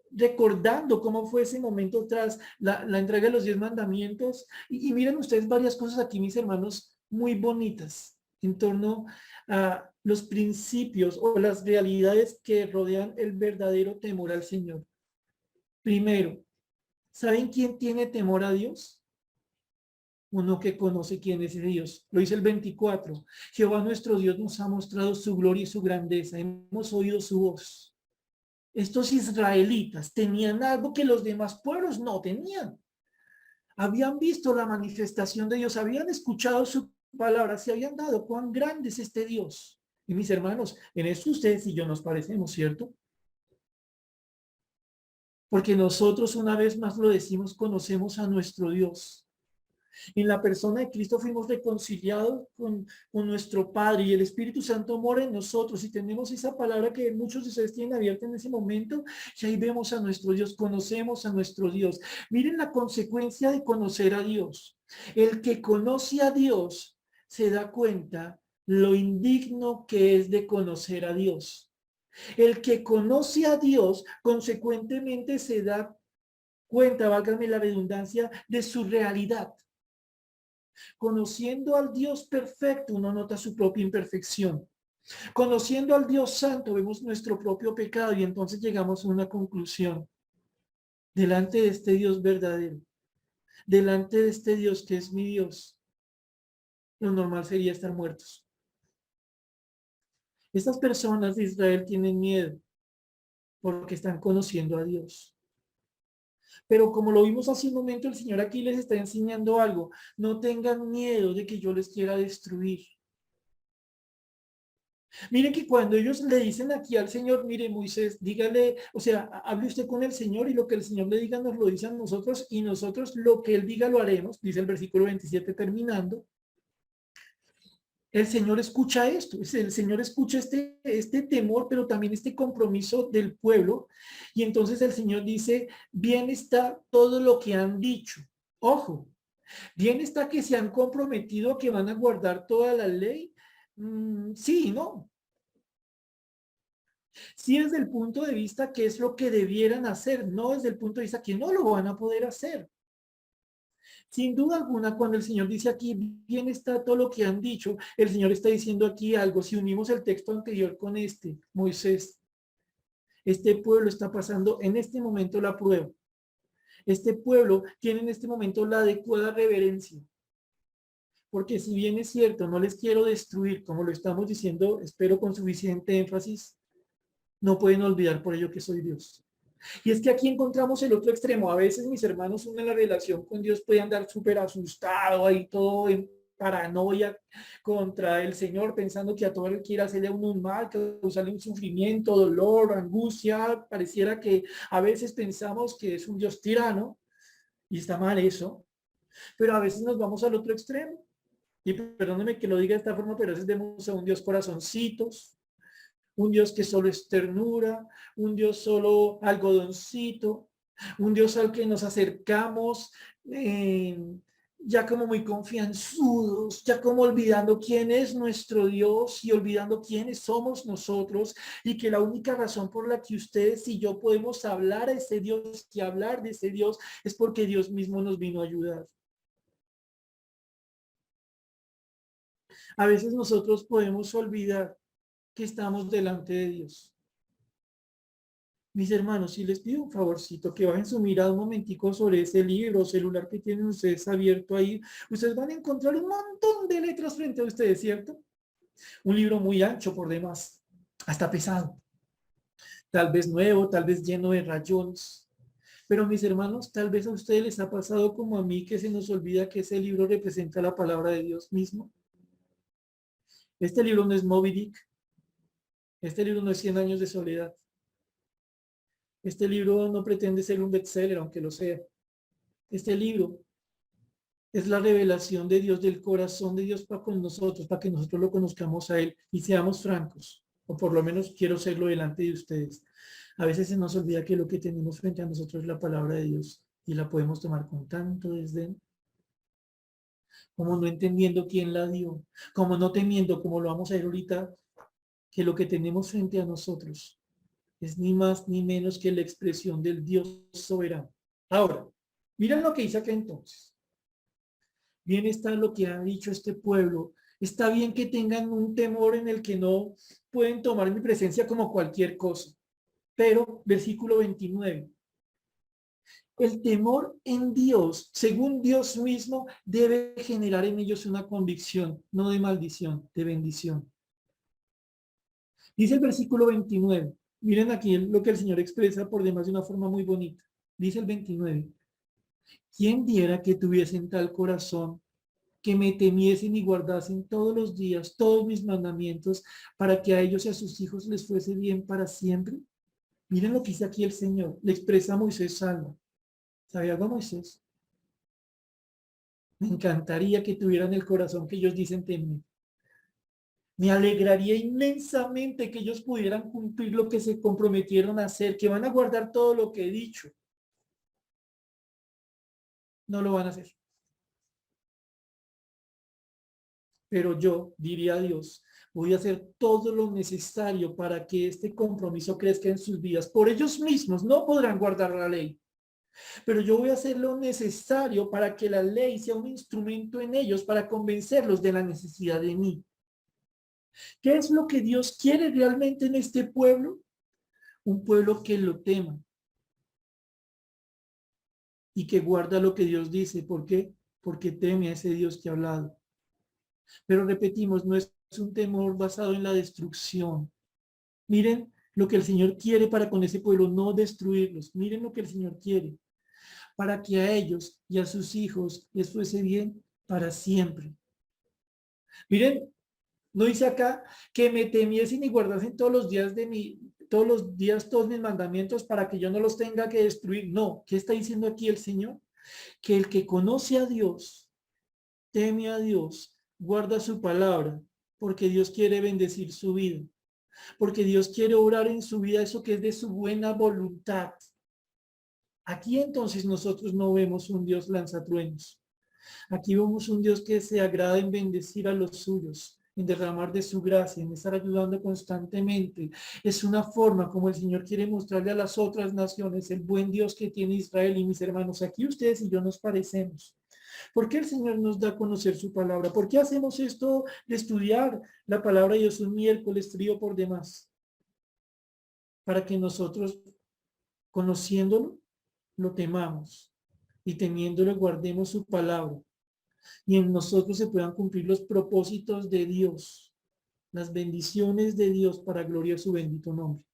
recordando cómo fue ese momento tras la entrega de los 10 mandamientos. Y miren ustedes varias cosas aquí, mis hermanos, muy bonitas en torno a los principios o las realidades que rodean el verdadero temor al Señor. Primero, ¿saben quién tiene temor a Dios? Uno que conoce quién es Dios. Lo dice el 24. Jehová nuestro Dios nos ha mostrado su gloria y su grandeza. Hemos oído su voz. Estos israelitas tenían algo que los demás pueblos no tenían. Habían visto la manifestación de Dios, habían escuchado su palabra, se habían dado cuán grande es este Dios. Y mis hermanos, en esto ustedes y yo nos parecemos, ¿cierto? Porque nosotros, una vez más lo decimos, conocemos a nuestro Dios. En la persona de Cristo fuimos reconciliados con nuestro Padre, y el Espíritu Santo mora en nosotros, y tenemos esa palabra que muchos de ustedes tienen abierta en ese momento, y ahí vemos a nuestro Dios, conocemos a nuestro Dios. Miren la consecuencia de conocer a Dios. El que conoce a Dios se da cuenta lo indigno que es de conocer a Dios. El que conoce a Dios, consecuentemente se da cuenta, válgame la redundancia, de su realidad. Conociendo al Dios perfecto, uno nota su propia imperfección. Conociendo al Dios santo, vemos nuestro propio pecado, y entonces llegamos a una conclusión. Delante de este Dios verdadero, delante de este Dios que es mi Dios, lo normal sería estar muertos. Estas personas de Israel tienen miedo porque están conociendo a Dios. Pero como lo vimos hace un momento, el Señor aquí les está enseñando algo. No tengan miedo de que yo les quiera destruir. Miren que cuando ellos le dicen aquí al Señor, mire Moisés, dígale, o sea, hable usted con el Señor y lo que el Señor le diga nos lo dice a nosotros y nosotros lo que Él diga lo haremos, dice el versículo 27 terminando. El Señor escucha esto, el Señor escucha este temor, pero también este compromiso del pueblo. Y entonces el Señor dice, bien está todo lo que han dicho. Ojo, bien está que se han comprometido que van a guardar toda la ley. Sí, no. Sí desde el punto de vista que es lo que debieran hacer, no desde el punto de vista que no lo van a poder hacer. Sin duda alguna, cuando el Señor dice aquí, bien está todo lo que han dicho, el Señor está diciendo aquí algo. Si unimos el texto anterior con este, Moisés, este pueblo está pasando en este momento la prueba. Este pueblo tiene en este momento la adecuada reverencia. Porque si bien es cierto, no les quiero destruir, como lo estamos diciendo, espero con suficiente énfasis, no pueden olvidar por ello que soy Dios. Y es que aquí encontramos el otro extremo. A veces mis hermanos en la relación con Dios pueden andar súper asustado ahí todo en paranoia contra el Señor, pensando que a todo él quiere hacerle un mal, causarle un sufrimiento, dolor, angustia. Pareciera que a veces pensamos que es un Dios tirano y está mal eso, pero a veces nos vamos al otro extremo. Y perdóneme que lo diga de esta forma, pero a veces vemos a un Dios corazoncitos, un Dios que solo es ternura, un Dios solo algodoncito, un Dios al que nos acercamos eh, ya como muy confianzudos, ya como olvidando quién es nuestro Dios y olvidando quiénes somos nosotros y que la única razón por la que ustedes y yo podemos hablar a ese Dios y hablar de ese Dios es porque Dios mismo nos vino a ayudar. A veces nosotros podemos olvidar que estamos delante de Dios. Mis hermanos, si les pido un favorcito, que bajen su mirada un momentico sobre ese libro o celular que tienen ustedes abierto ahí, ustedes van a encontrar un montón de letras frente a ustedes, ¿cierto? Un libro muy ancho por demás, hasta pesado, tal vez nuevo, tal vez lleno de rayones. Pero mis hermanos, tal vez a ustedes les ha pasado como a mí que se nos olvida que ese libro representa la palabra de Dios mismo. Este libro no es Moby Dick, este libro no es 100 años de soledad. Este libro no pretende ser un bestseller, aunque lo sea. Este libro es la revelación de Dios, del corazón de Dios para con nosotros, para que nosotros lo conozcamos a Él y seamos francos, o por lo menos quiero serlo delante de ustedes. A veces se nos olvida que lo que tenemos frente a nosotros es la palabra de Dios y la podemos tomar con tanto desdén, como no entendiendo quién la dio, como no temiendo, como lo vamos a ver ahorita, que lo que tenemos frente a nosotros es ni más ni menos que la expresión del Dios soberano. Ahora, miren lo que dice acá entonces. Bien está lo que ha dicho este pueblo. Está bien que tengan un temor en el que no pueden tomar mi presencia como cualquier cosa. Pero, versículo 29, el temor en Dios, según Dios mismo, debe generar en ellos una convicción, no de maldición, de bendición. Dice el versículo 29, miren aquí lo que el Señor expresa por demás de una forma muy bonita. Dice el 29, ¿quién diera que tuviesen tal corazón que me temiesen y guardasen todos los días todos mis mandamientos para que a ellos y a sus hijos les fuese bien para siempre? Miren lo que dice aquí el Señor, le expresa a Moisés salvo. ¿Sabe algo, Moisés? Me encantaría que tuvieran el corazón que ellos dicen temer. Me alegraría inmensamente que ellos pudieran cumplir lo que se comprometieron a hacer, que van a guardar todo lo que he dicho. No lo van a hacer. Pero yo, diría a Dios, voy a hacer todo lo necesario para que este compromiso crezca en sus vidas. Por ellos mismos no podrán guardar la ley, pero yo voy a hacer lo necesario para que la ley sea un instrumento en ellos para convencerlos de la necesidad de mí. ¿Qué es lo que Dios quiere realmente en este pueblo? Un pueblo que lo tema y que guarda lo que Dios dice. ¿Por qué? Porque teme a ese Dios que ha hablado. Pero repetimos, no es un temor basado en la destrucción. Miren lo que el Señor quiere para con ese pueblo, no destruirlos. Miren lo que el Señor quiere. para que a ellos y a sus hijos les fuese bien para siempre. Miren, no dice acá que me temiesen y guardasen todos mis mandamientos para que yo no los tenga que destruir. No, ¿qué está diciendo aquí el Señor? Que el que conoce a Dios, teme a Dios, guarda su palabra, porque Dios quiere bendecir su vida, porque Dios quiere obrar en su vida eso que es de su buena voluntad. Aquí entonces nosotros no vemos un Dios lanzatruenos. Aquí vemos un Dios que se agrada en bendecir a los suyos, en derramar de su gracia, en estar ayudando constantemente. Es una forma como el Señor quiere mostrarle a las otras naciones el buen Dios que tiene Israel. Y mis hermanos, aquí ustedes y yo nos parecemos. ¿Por qué el Señor nos da a conocer su palabra? ¿Por qué hacemos esto de estudiar la palabra de Dios un miércoles frío por demás? Para que nosotros, conociéndolo, lo temamos y temiéndolo guardemos su palabra y en nosotros se puedan cumplir los propósitos de Dios, las bendiciones de Dios para gloria de su bendito nombre.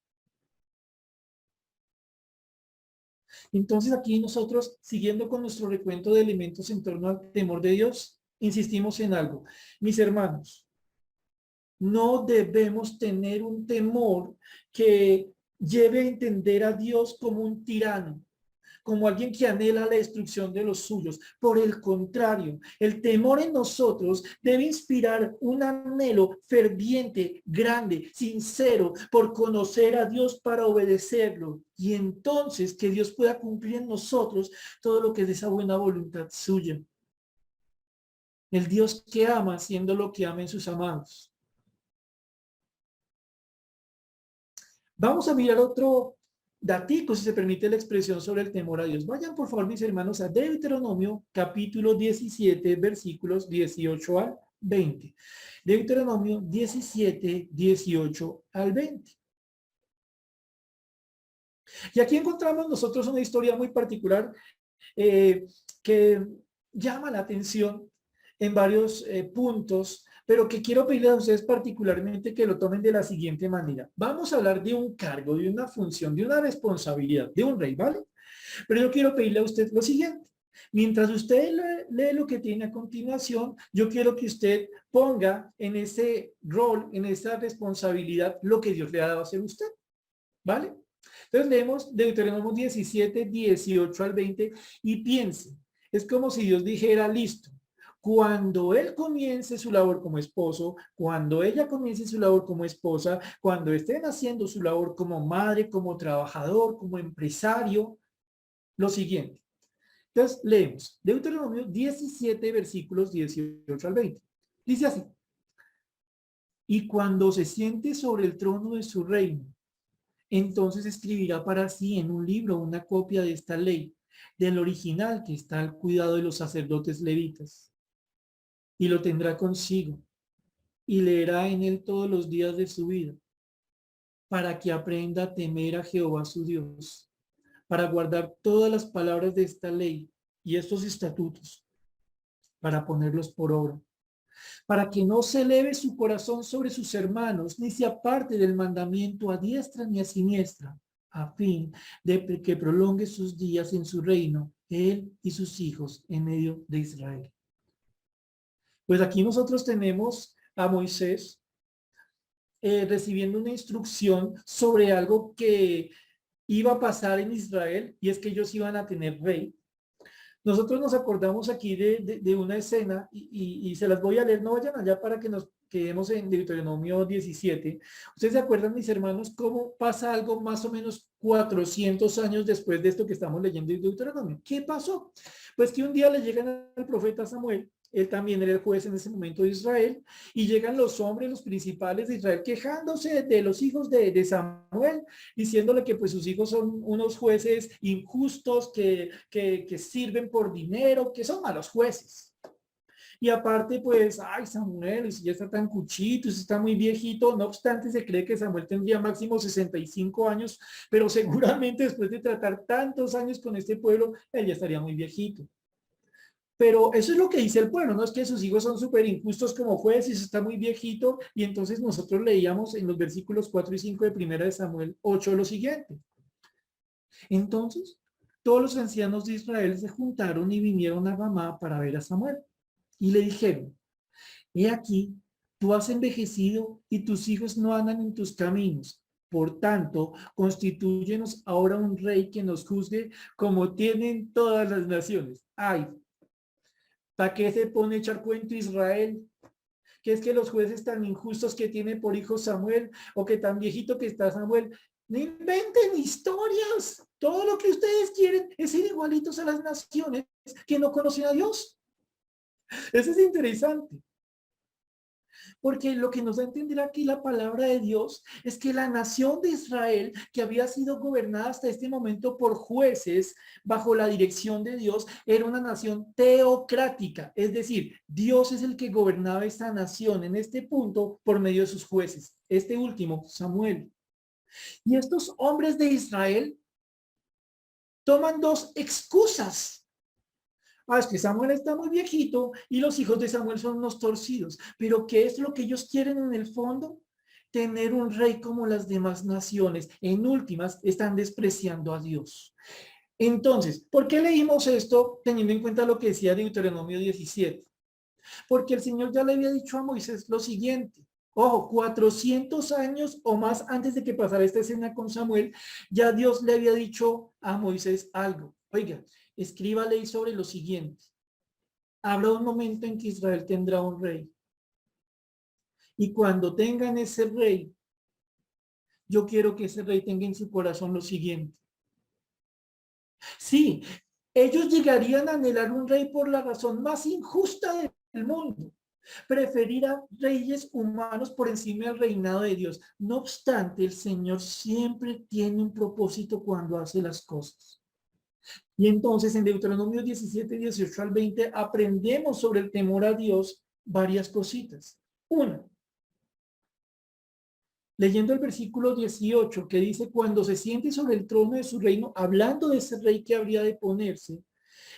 Entonces aquí nosotros, siguiendo con nuestro recuento de elementos en torno al temor de Dios, insistimos en algo. Mis hermanos, no debemos tener un temor que lleve a entender a Dios como un tirano, como alguien que anhela la destrucción de los suyos. Por el contrario, el temor en nosotros debe inspirar un anhelo ferviente, grande, sincero, por conocer a Dios para obedecerlo. Y entonces que Dios pueda cumplir en nosotros todo lo que es de esa buena voluntad suya. El Dios que ama haciendo lo que amen sus amados. Vamos a mirar otro datico, si se permite la expresión, sobre el temor a Dios. Vayan, por favor, mis hermanos, a Deuteronomio, capítulo 17, versículos 18 al 20. Deuteronomio 17, 18 al 20. Y aquí encontramos nosotros una historia muy particular que llama la atención en varios puntos, pero que quiero pedirle a ustedes particularmente que lo tomen de la siguiente manera. Vamos a hablar de un cargo, de una función, de una responsabilidad de un rey, ¿vale? Pero yo quiero pedirle a usted lo siguiente. Mientras usted lee lo que tiene a continuación, yo quiero que usted ponga en ese rol, en esa responsabilidad, lo que Dios le ha dado a hacer a usted, ¿vale? Entonces leemos Deuteronomio 17, 18 al 20 y piense, es como si Dios dijera, listo, cuando él comience su labor como esposo, cuando ella comience su labor como esposa, cuando estén haciendo su labor como madre, como trabajador, como empresario, lo siguiente. Entonces leemos Deuteronomio 17, versículos 18 al 20. Dice así, y cuando se siente sobre el trono de su reino, entonces escribirá para sí en un libro una copia de esta ley, del original que está al cuidado de los sacerdotes levitas, y lo tendrá consigo, y leerá en él todos los días de su vida, para que aprenda a temer a Jehová su Dios, para guardar todas las palabras de esta ley y estos estatutos, para ponerlos por obra, para que no se eleve su corazón sobre sus hermanos, ni se aparte del mandamiento a diestra ni a siniestra, a fin de que prolongue sus días en su reino, él y sus hijos en medio de Israel. Pues aquí nosotros tenemos a Moisés recibiendo una instrucción sobre algo que iba a pasar en Israel, y es que ellos iban a tener rey. Nosotros nos acordamos aquí de una escena y se las voy a leer, no vayan allá para que nos quedemos en Deuteronomio 17. ¿Ustedes se acuerdan, mis hermanos, cómo pasa algo más o menos 400 años después de esto que estamos leyendo en Deuteronomio? ¿Qué pasó? Pues que un día le llegan al profeta Samuel, él también era el juez en ese momento de Israel, y llegan los hombres, los principales de Israel, quejándose de los hijos de Samuel, diciéndole que pues sus hijos son unos jueces injustos, que sirven por dinero, que son malos jueces. Y aparte, pues, ay, Samuel, si ya está tan cuchito, si está muy viejito, no obstante, se cree que Samuel tendría máximo 65 años, pero seguramente después de tratar tantos años con este pueblo, él ya estaría muy viejito. Pero eso es lo que dice el pueblo, no es que sus hijos son súper injustos como jueces, está muy viejito, y entonces nosotros leíamos en los versículos 4 y 5 de 1 de Samuel 8 lo siguiente. Entonces, todos los ancianos de Israel se juntaron y vinieron a Ramá para ver a Samuel. Y le dijeron, he aquí, tú has envejecido y tus hijos no andan en tus caminos. Por tanto, constitúyenos ahora un rey que nos juzgue como tienen todas las naciones. Ay, ¿para qué se pone a echar cuento Israel? Que es que los jueces tan injustos que tiene por hijo Samuel, o que tan viejito que está Samuel, no inventen historias. Todo lo que ustedes quieren es ir igualitos a las naciones que no conocen a Dios. Eso es interesante. Porque lo que nos da a entender aquí la palabra de Dios es que la nación de Israel, que había sido gobernada hasta este momento por jueces bajo la dirección de Dios, era una nación teocrática. Es decir, Dios es el que gobernaba esta nación en este punto por medio de sus jueces. Este último, Samuel. Y estos hombres de Israel toman dos excusas. Es que Samuel está muy viejito y los hijos de Samuel son unos torcidos. Pero ¿qué es lo que ellos quieren en el fondo? Tener un rey como las demás naciones. En últimas, están despreciando a Dios. Entonces, ¿por qué leímos esto teniendo en cuenta lo que decía Deuteronomio 17? Porque el Señor ya le había dicho a Moisés lo siguiente. Ojo, 400 años o más antes de que pasara esta escena con Samuel, ya Dios le había dicho a Moisés algo. Oiga, escriba ley sobre lo siguiente. Habrá un momento en que Israel tendrá un rey. Y cuando tengan ese rey, yo quiero que ese rey tenga en su corazón lo siguiente. Sí, ellos llegarían a anhelar un rey por la razón más injusta del mundo. Preferir a reyes humanos por encima del reinado de Dios. No obstante, el Señor siempre tiene un propósito cuando hace las cosas. Y entonces en Deuteronomio 17, 18 al 20 aprendemos sobre el temor a Dios varias cositas. Una, leyendo el versículo 18 que dice, cuando se siente sobre el trono de su reino, hablando de ese rey que habría de ponerse.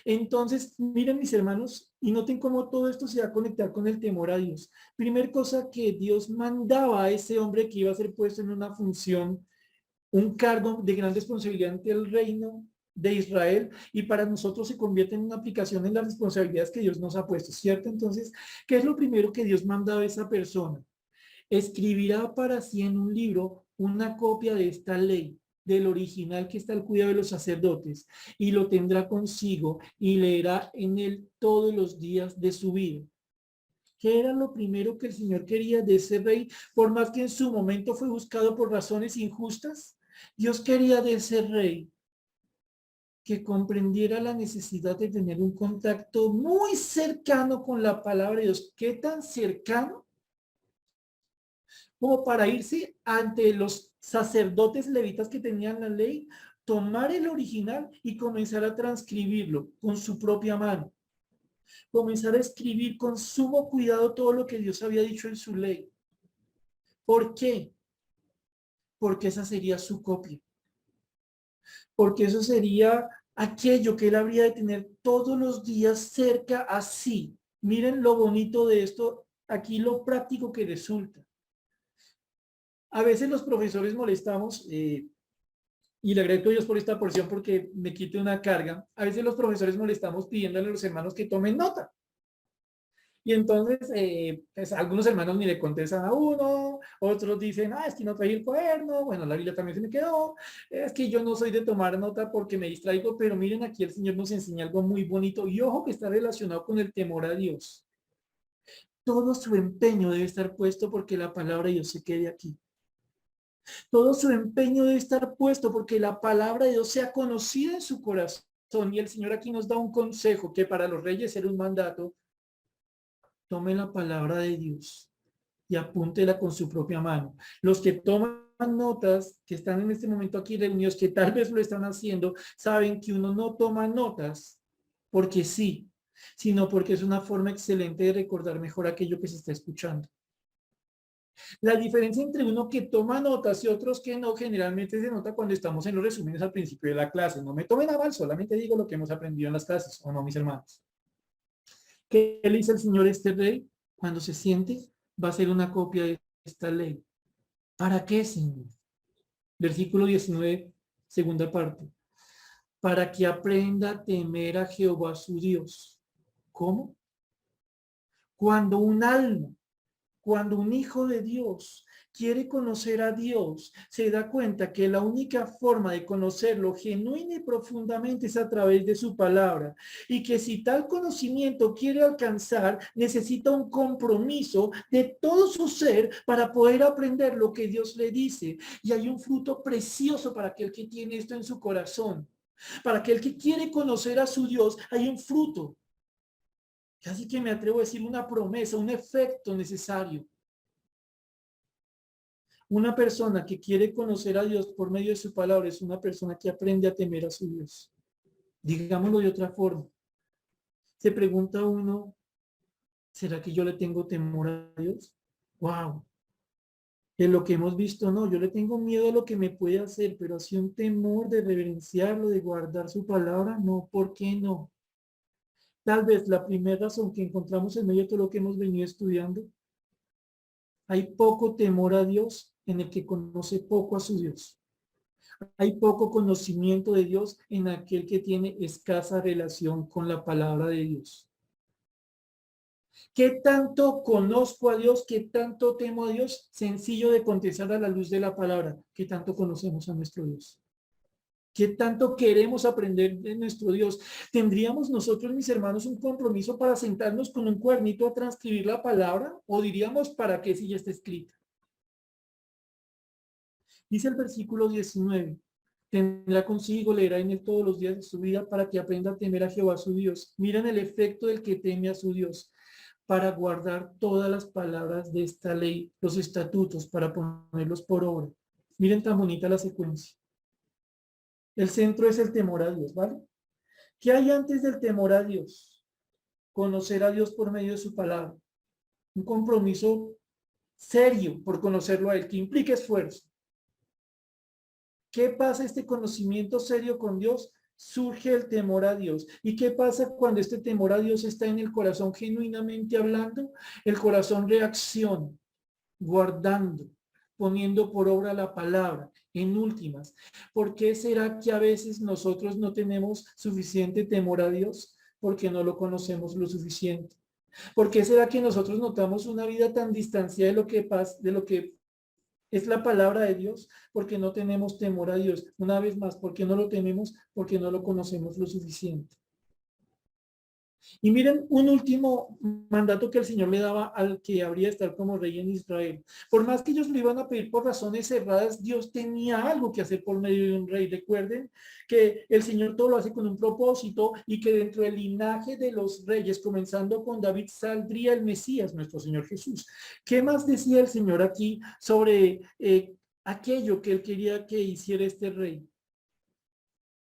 Entonces, miren mis hermanos, y noten cómo todo esto se va a conectar con el temor a Dios. Primer cosa que Dios mandaba a ese hombre que iba a ser puesto en una función, un cargo de gran responsabilidad ante el reino de Israel, y para nosotros se convierte en una aplicación en las responsabilidades que Dios nos ha puesto, ¿cierto? Entonces, ¿qué es lo primero que Dios mandaba a esa persona? Escribirá para sí en un libro una copia de esta ley, del original que está al cuidado de los sacerdotes, y lo tendrá consigo y leerá en él todos los días de su vida. ¿Qué era lo primero que el Señor quería de ese rey? Por más que en su momento fue buscado por razones injustas, Dios quería de ese rey que comprendiera la necesidad de tener un contacto muy cercano con la palabra de Dios. ¿Qué tan cercano? Como para irse ante los sacerdotes levitas que tenían la ley, tomar el original y comenzar a transcribirlo con su propia mano. Comenzar a escribir con sumo cuidado todo lo que Dios había dicho en su ley. ¿Por qué? Porque esa sería su copia. Porque eso sería aquello que él habría de tener todos los días cerca así. Miren lo bonito de esto, aquí lo práctico que resulta. A veces los profesores molestamos, y le agradezco a Dios por esta porción porque me quite una carga. A veces los profesores molestamos pidiéndole a los hermanos que tomen nota. Y entonces, pues, algunos hermanos ni le contestan a uno, otros dicen, es que no traí el cuaderno, bueno, la Biblia también se me quedó, es que yo no soy de tomar nota porque me distraigo, pero miren, aquí el Señor nos enseña algo muy bonito y ojo que está relacionado con el temor a Dios. Todo su empeño debe estar puesto porque la palabra de Dios se quede aquí. Todo su empeño debe estar puesto porque la palabra de Dios sea conocida en su corazón. Y el Señor aquí nos da un consejo que para los reyes era un mandato. Tome la palabra de Dios y apúntela con su propia mano. Los que toman notas, que están en este momento aquí reunidos, que tal vez lo están haciendo, saben que uno no toma notas porque sí, sino porque es una forma excelente de recordar mejor aquello que se está escuchando. La diferencia entre uno que toma notas y otros que no, generalmente se nota cuando estamos en los resúmenes al principio de la clase. No me tomen a mal, solamente digo lo que hemos aprendido en las clases, ¿o no, mis hermanos? ¿Qué le dice el Señor a este rey? Cuando se siente, va a ser una copia de esta ley. ¿Para qué, Señor? Versículo 19, segunda parte. para que aprenda a temer a Jehová su Dios. ¿Cómo? Cuando un alma, cuando un hijo de Dios quiere conocer a Dios, se da cuenta que la única forma de conocerlo genuina y profundamente es a través de su palabra. Y que si tal conocimiento quiere alcanzar, necesita un compromiso de todo su ser para poder aprender lo que Dios le dice. Y hay un fruto precioso para aquel que tiene esto en su corazón. Para aquel que quiere conocer a su Dios, hay un fruto. Así que me atrevo a decir una promesa, un efecto necesario. Una persona que quiere conocer a Dios por medio de su palabra es una persona que aprende a temer a su Dios. Digámoslo de otra forma. Se pregunta uno, ¿será que yo le tengo temor a Dios? ¡Wow! De lo que hemos visto, no, yo le tengo miedo a lo que me puede hacer, pero así un temor de reverenciarlo, de guardar su palabra, no, ¿por qué no? Tal vez la primera razón que encontramos en medio de todo lo que hemos venido estudiando, hay poco temor a Dios en el que conoce poco a su Dios. Hay poco conocimiento de Dios en aquel que tiene escasa relación con la palabra de Dios. ¿Qué tanto conozco a Dios? ¿Qué tanto temo a Dios? Sencillo de contestar a la luz de la palabra. ¿Qué tanto conocemos a nuestro Dios? ¿Qué tanto queremos aprender de nuestro Dios? ¿Tendríamos nosotros, mis hermanos, un compromiso para sentarnos con un cuernito a transcribir la palabra? ¿O diríamos para qué si ya está escrita? Dice el versículo 19. Tendrá consigo, leerá en él todos los días de su vida para que aprenda a temer a Jehová su Dios. Miren el efecto del que teme a su Dios, para guardar todas las palabras de esta ley, los estatutos, para ponerlos por obra. Miren tan bonita la secuencia. El centro es el temor a Dios, ¿vale? ¿Qué hay antes del temor a Dios? Conocer a Dios por medio de su palabra. Un compromiso serio por conocerlo a él, que implica esfuerzo. ¿Qué pasa este conocimiento serio con Dios? Surge el temor a Dios. ¿Y qué pasa cuando este temor a Dios está en el corazón genuinamente hablando? El corazón reacciona, guardando, poniendo por obra la palabra. En últimas, ¿por qué será que a veces nosotros no tenemos suficiente temor a Dios? Porque no lo conocemos lo suficiente. ¿Por qué será que nosotros notamos una vida tan distanciada de lo que pasa, de lo que es la palabra de Dios? Porque no tenemos temor a Dios. Una vez más, ¿por qué no lo tememos? Porque no lo conocemos lo suficiente. Y miren un último mandato que el Señor le daba al que habría de estar como rey en Israel. Por más que ellos lo iban a pedir por razones cerradas, Dios tenía algo que hacer por medio de un rey. Recuerden que el Señor todo lo hace con un propósito y que dentro del linaje de los reyes, comenzando con David, saldría el Mesías, nuestro Señor Jesús. ¿Qué más decía el Señor aquí sobre aquello que él quería que hiciera este rey?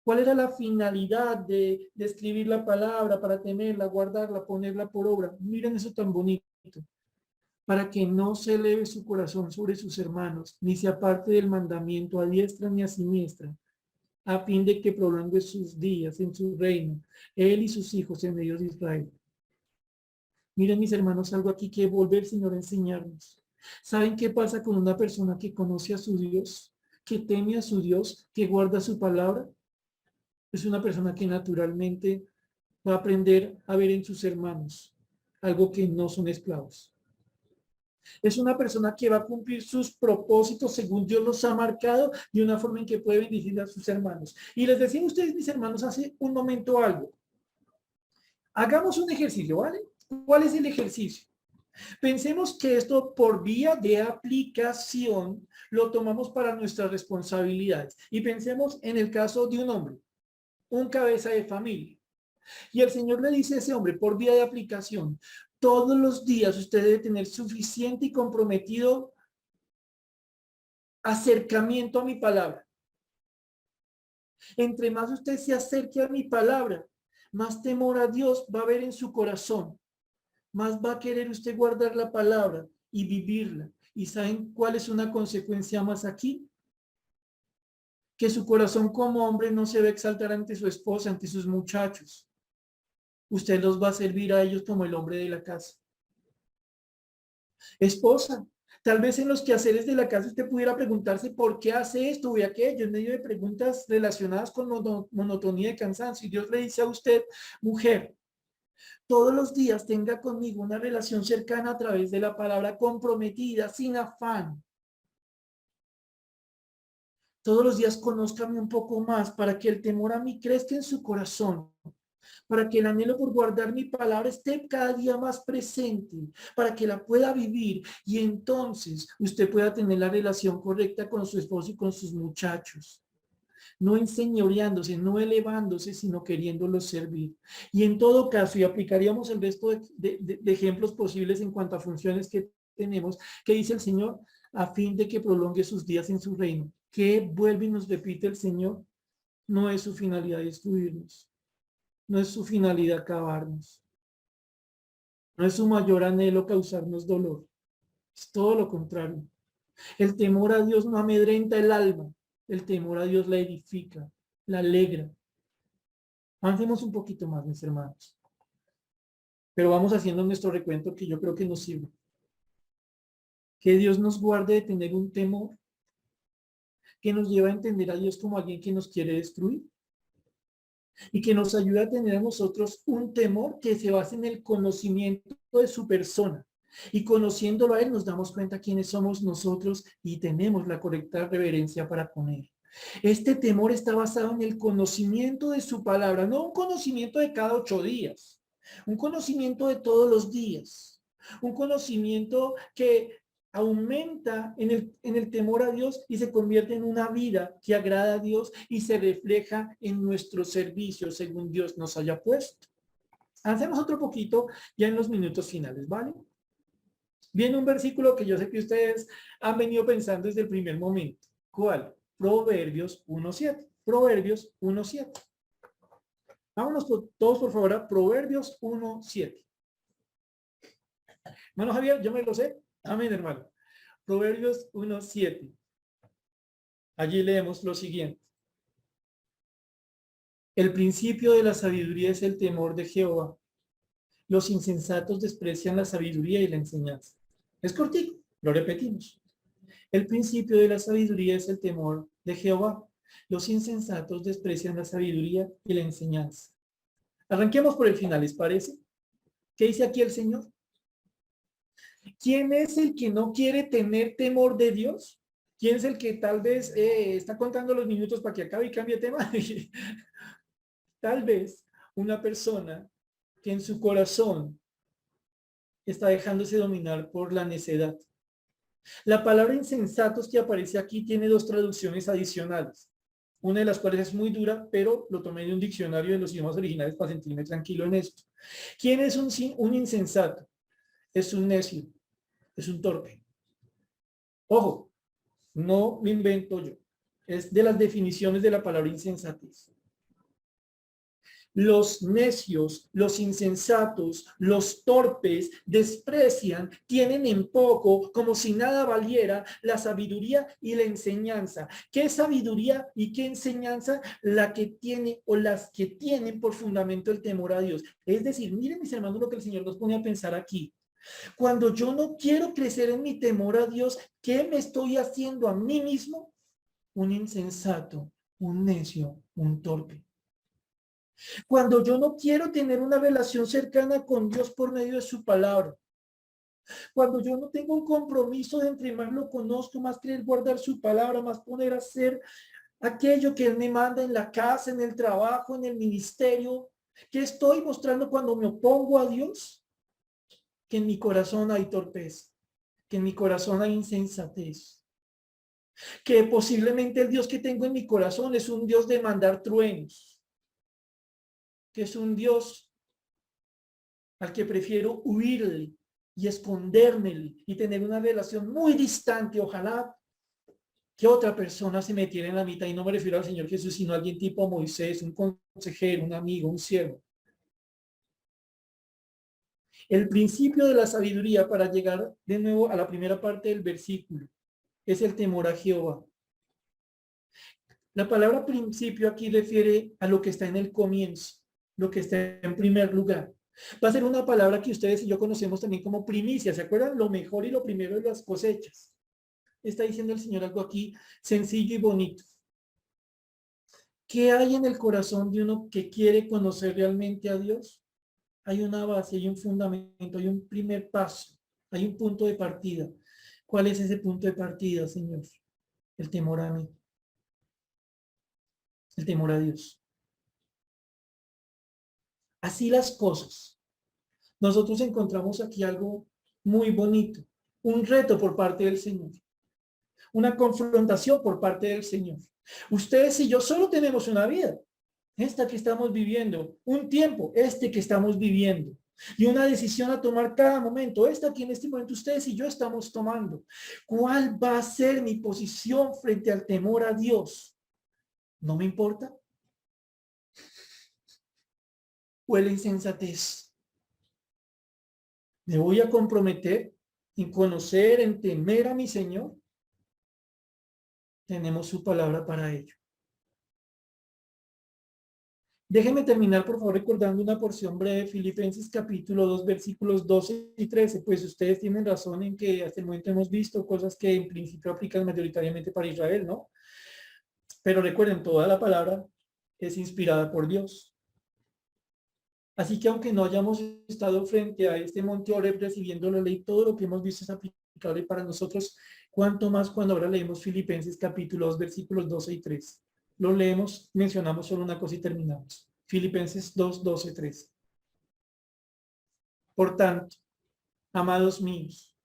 ¿Cuál era la finalidad de escribir la palabra para tenerla, guardarla, ponerla por obra? Miren eso tan bonito. Para que no se eleve su corazón sobre sus hermanos, ni se aparte del mandamiento a diestra ni a siniestra, a fin de que prolongue sus días en su reino, él y sus hijos en medio de Israel. Miren, mis hermanos, algo aquí que vuelve el Señor a enseñarnos. ¿Saben qué pasa con una persona que conoce a su Dios, que teme a su Dios, que guarda su palabra? Es una persona que naturalmente va a aprender a ver en sus hermanos algo que no son esclavos. Es una persona que va a cumplir sus propósitos según Dios los ha marcado de una forma en que puede bendecir a sus hermanos. Y les decía a ustedes, mis hermanos, hace un momento algo. Hagamos un ejercicio, ¿vale? ¿Cuál es el ejercicio? Pensemos que esto por vía de aplicación lo tomamos para nuestras responsabilidades. Y pensemos en el caso de un hombre, un cabeza de familia. Y el Señor le dice a ese hombre, por vía de aplicación, todos los días usted debe tener suficiente y comprometido acercamiento a mi palabra. Entre más usted se acerque a mi palabra, más temor a Dios va a haber en su corazón. Más va a querer usted guardar la palabra y vivirla. ¿Y saben cuál es una consecuencia más aquí? Que su corazón como hombre no se va a exaltar ante su esposa, ante sus muchachos. Usted los va a servir a ellos como el hombre de la casa. Esposa, Tal vez en los quehaceres de la casa usted pudiera preguntarse por qué hace esto o aquello, en medio de preguntas relacionadas con monotonía y cansancio. Y Dios le dice a usted, mujer, todos los días tenga conmigo una relación cercana a través de la palabra, comprometida, sin afán. Todos los días conózcame un poco más para que el temor a mí crezca en su corazón, para que el anhelo por guardar mi palabra esté cada día más presente, para que la pueda vivir y entonces usted pueda tener la relación correcta con su esposo y con sus muchachos. No enseñoreándose, no elevándose, sino queriéndolos servir. Y en todo caso, y aplicaríamos el resto de ejemplos posibles en cuanto a funciones que tenemos, que dice el Señor, a fin de que prolongue sus días en su reino. Que vuelve y nos repite el Señor, no es su finalidad destruirnos, no es su finalidad acabarnos, no es su mayor anhelo causarnos dolor, es todo lo contrario. El temor a Dios no amedrenta el alma, el temor a Dios la edifica, la alegra. Avancemos un poquito más, mis hermanos, pero vamos haciendo nuestro recuento que yo creo que nos sirve. Que Dios nos guarde de tener un temor que nos lleva a entender a Dios como alguien que nos quiere destruir y que nos ayuda a tener a nosotros un temor que se basa en el conocimiento de su persona. Y conociéndolo a Él nos damos cuenta quiénes somos nosotros y tenemos la correcta reverencia para con Él. Este temor está basado en el conocimiento de su palabra, no un conocimiento de cada 8 días, un conocimiento de todos los días, un conocimiento que aumenta en el temor a Dios y se convierte en una vida que agrada a Dios y se refleja en nuestro servicio según Dios nos haya puesto. Hacemos otro poquito ya en los minutos finales, ¿vale? Viene un versículo que yo sé que ustedes han venido pensando desde el primer momento. ¿Cuál? Proverbios 1:7. Proverbios 1:7. Vámonos todos por favor a Proverbios 1:7. Hermano Javier, yo me lo sé. Amén, hermano. Proverbios 1:7. Allí leemos lo siguiente. El principio de la sabiduría es el temor de Jehová. Los insensatos desprecian la sabiduría y la enseñanza. Es cortito, lo repetimos. El principio de la sabiduría es el temor de Jehová. Los insensatos desprecian la sabiduría y la enseñanza. Arranquemos por el final, ¿les parece? ¿Qué dice aquí el Señor? ¿Quién es el que no quiere tener temor de Dios? ¿Quién es el que tal vez está contando los minutos para que acabe y cambie de tema? Tal vez una persona que en su corazón está dejándose dominar por la necedad. La palabra insensatos que aparece aquí tiene 2 traducciones adicionales. Una de las cuales es muy dura, pero lo tomé de un diccionario de los idiomas originales para sentirme tranquilo en esto. ¿Quién es un insensato? Es un necio, es un torpe. Ojo, no lo invento yo. Es de las definiciones de la palabra insensatez. Los necios, los insensatos, los torpes desprecian, tienen en poco, como si nada valiera, la sabiduría y la enseñanza. ¿Qué sabiduría y qué enseñanza? La que tiene o las que tienen por fundamento el temor a Dios. Es decir, miren mis hermanos lo que el Señor nos pone a pensar aquí. Cuando yo no quiero crecer en mi temor a Dios, ¿qué me estoy haciendo a mí mismo? Un insensato, un necio, un torpe. Cuando yo no quiero tener una relación cercana con Dios por medio de su palabra. Cuando yo no tengo un compromiso de entre más lo conozco, más querer guardar su palabra, más poner a hacer aquello que Él me manda en la casa, en el trabajo, en el ministerio. ¿Qué estoy mostrando cuando me opongo a Dios? Que en mi corazón hay torpeza, que en mi corazón hay insensatez. Que posiblemente el Dios que tengo en mi corazón es un Dios de mandar truenos. Que es un Dios al que prefiero huirle y esconderme y tener una relación muy distante. Ojalá que otra persona se metiera en la mitad, y no me refiero al Señor Jesús, sino a alguien tipo Moisés, un consejero, un amigo, un siervo. El principio de la sabiduría, para llegar de nuevo a la primera parte del versículo, es el temor a Jehová. La palabra principio aquí refiere a lo que está en el comienzo, lo que está en primer lugar. Va a ser una palabra que ustedes y yo conocemos también como primicia. ¿Se acuerdan? Lo mejor y lo primero de las cosechas. Está diciendo el Señor algo aquí sencillo y bonito. ¿Qué hay en el corazón de uno que quiere conocer realmente a Dios? Hay una base, hay un fundamento, hay un primer paso, hay un punto de partida. ¿Cuál es ese punto de partida, Señor? El temor a mí, el temor a Dios. Así las cosas. Nosotros encontramos aquí algo muy bonito, un reto por parte del Señor, una confrontación por parte del Señor. Ustedes y yo solo tenemos una vida, esta que estamos viviendo, un tiempo, este que estamos viviendo, y una decisión a tomar cada momento, esta que en este momento ustedes y yo estamos tomando. ¿Cuál va a ser mi posición frente al temor a Dios? ¿No me importa? ¿O la insensatez? ¿Me voy a comprometer en conocer, en temer a mi Señor? Tenemos su palabra para ello. Déjenme terminar, por favor, recordando una porción breve, Filipenses capítulo 2, versículos 12 y 13. Pues ustedes tienen razón en que hasta el momento hemos visto cosas que en principio aplican mayoritariamente para Israel, ¿no? Pero recuerden, toda la palabra es inspirada por Dios. Así que aunque no hayamos estado frente a este monte Oreb recibiendo la ley, todo lo que hemos visto es aplicable para nosotros, cuanto más cuando ahora leemos Filipenses capítulo 2, versículos 12 y 13. Lo leemos, mencionamos solo una cosa y terminamos. Filipenses 2, 12, 13. Por tanto, amados míos,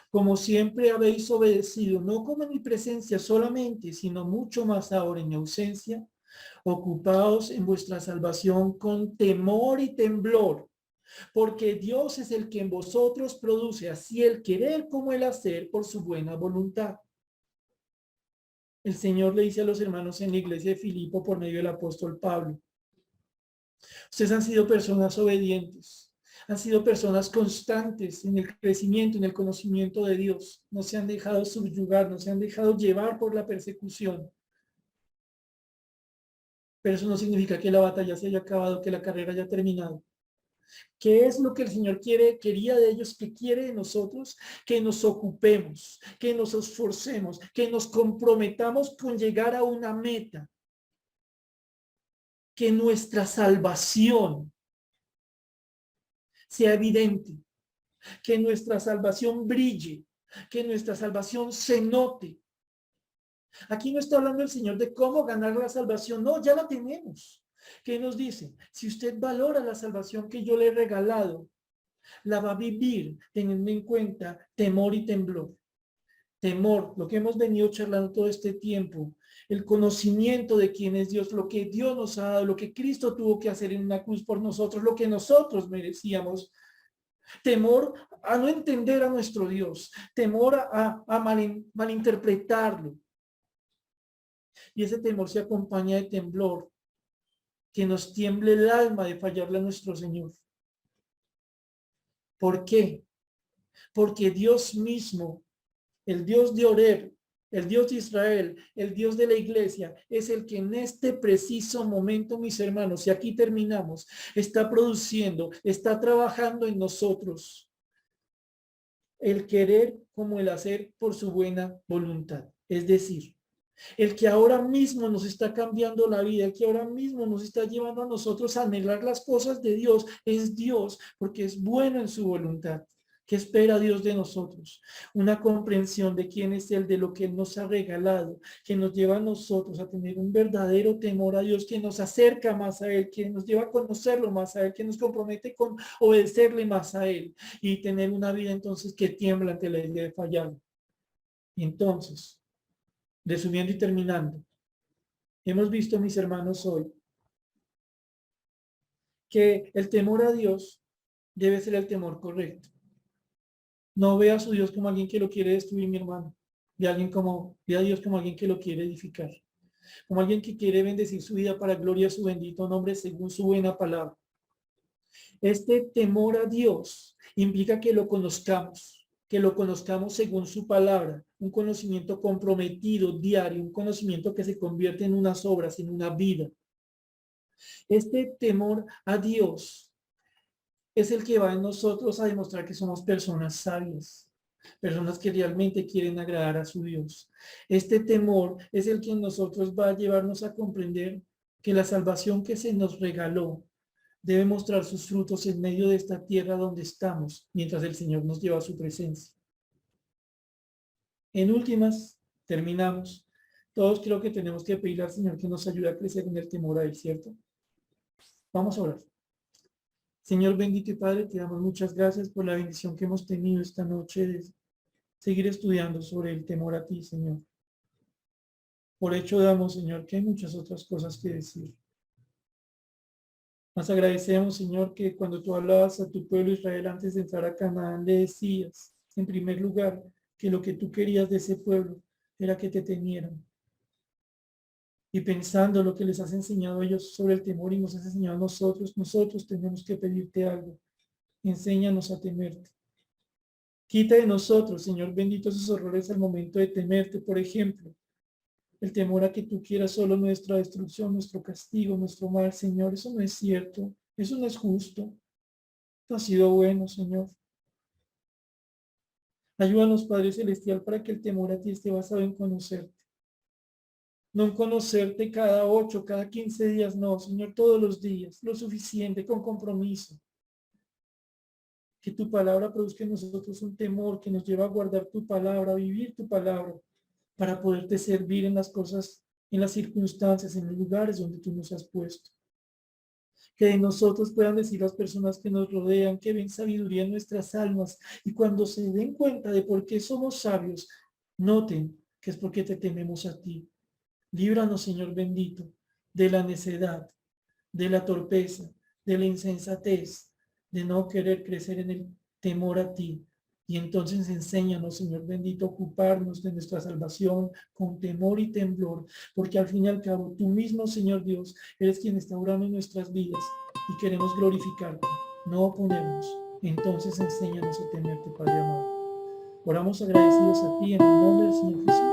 como siempre habéis obedecido, no como en mi presencia solamente, sino mucho más ahora en mi ausencia, ocupaos en vuestra salvación con temor y temblor, porque Dios es el que en vosotros produce así el querer como el hacer por su buena voluntad. El Señor le dice a los hermanos en la iglesia de Filipo por medio del apóstol Pablo: ustedes han sido personas obedientes, han sido personas constantes en el crecimiento, en el conocimiento de Dios. No se han dejado subyugar, no se han dejado llevar por la persecución. Pero eso no significa que la batalla se haya acabado, que la carrera haya terminado. ¿Qué es lo que el Señor quería de ellos, que quiere de nosotros? Que nos ocupemos, que nos esforcemos, que nos comprometamos con llegar a una meta, que nuestra salvación sea evidente, que nuestra salvación brille, que nuestra salvación se note. Aquí no está hablando el Señor de cómo ganar la salvación, no, ya la tenemos. ¿Qué nos dice? Si usted valora la salvación que yo le he regalado, la va a vivir teniendo en cuenta temor y temblor. Temor, lo que hemos venido charlando todo este tiempo, el conocimiento de quién es Dios, lo que Dios nos ha dado, lo que Cristo tuvo que hacer en una cruz por nosotros, lo que nosotros merecíamos. Temor a no entender a nuestro Dios, temor a malinterpretarlo. Y ese temor se acompaña de temblor, que nos tiemble el alma de fallarle a nuestro Señor. ¿Por qué? Porque Dios mismo, el Dios de Oreb, el Dios de Israel, el Dios de la iglesia, es el que en este preciso momento, mis hermanos, y aquí terminamos, está produciendo, está trabajando en nosotros el querer como el hacer por su buena voluntad. Es decir, el que ahora mismo nos está cambiando la vida, el que ahora mismo nos está llevando a nosotros a anhelar las cosas de Dios, es Dios, porque es bueno en su voluntad. ¿Qué espera Dios de nosotros? Una comprensión de quién es Él, de lo que Él nos ha regalado, que nos lleva a nosotros a tener un verdadero temor a Dios, que nos acerca más a Él, que nos lleva a conocerlo más a Él, que nos compromete con obedecerle más a Él y tener una vida entonces que tiembla ante la idea de fallar. Y entonces, resumiendo y terminando, hemos visto, mis hermanos, hoy que el temor a Dios debe ser el temor correcto. No vea a su Dios como alguien que lo quiere destruir, mi hermano. Ve a Dios como alguien que lo quiere edificar. Como alguien que quiere bendecir su vida para gloria de su bendito nombre según su buena palabra. Este temor a Dios implica que lo conozcamos según su palabra, un conocimiento comprometido, diario, un conocimiento que se convierte en unas obras, en una vida. Este temor a Dios es el que va en nosotros a demostrar que somos personas sabias, personas que realmente quieren agradar a su Dios. Este temor es el que en nosotros va a llevarnos a comprender que la salvación que se nos regaló debe mostrar sus frutos en medio de esta tierra donde estamos, mientras el Señor nos lleva a su presencia. En últimas, terminamos. Todos creo que tenemos que pedirle al Señor que nos ayude a crecer en el temor a Él, ¿cierto? Vamos a orar. Señor bendito y Padre, te damos muchas gracias por la bendición que hemos tenido esta noche de seguir estudiando sobre el temor a ti, Señor. Por hecho damos, Señor, que hay muchas otras cosas que decir. Más agradecemos, Señor, que cuando tú hablabas a tu pueblo Israel antes de entrar a Canaán, le decías, en primer lugar, que lo que tú querías de ese pueblo era que te temieran. Y pensando lo que les has enseñado a ellos sobre el temor y nos has enseñado a nosotros tenemos que pedirte algo. Enséñanos a temerte. Quita de nosotros, Señor bendito, esos horrores al momento de temerte, por ejemplo, el temor a que tú quieras solo nuestra destrucción, nuestro castigo, nuestro mal, Señor. Eso no es cierto, eso no es justo. Tú has sido bueno, Señor. Ayúdanos, Padre Celestial, para que el temor a ti esté basado en conocerte. No en conocerte cada 8, cada 15 días, no, Señor, todos los días, lo suficiente, con compromiso. Que tu palabra produzca en nosotros un temor que nos lleva a guardar tu palabra, a vivir tu palabra, para poderte servir en las cosas, en las circunstancias, en los lugares donde tú nos has puesto. Que de nosotros puedan decir las personas que nos rodean, que ven sabiduría en nuestras almas, y cuando se den cuenta de por qué somos sabios, noten que es porque te tememos a ti. Líbranos, Señor bendito, de la necedad, de la torpeza, de la insensatez, de no querer crecer en el temor a ti. Y entonces enséñanos, Señor bendito, a ocuparnos de nuestra salvación con temor y temblor, porque al fin y al cabo tú mismo, Señor Dios, eres quien está obrando en nuestras vidas y queremos glorificarte, no oponernos. Entonces enséñanos a temerte, Padre amado. Oramos agradecidos a ti en el nombre del Señor Jesús.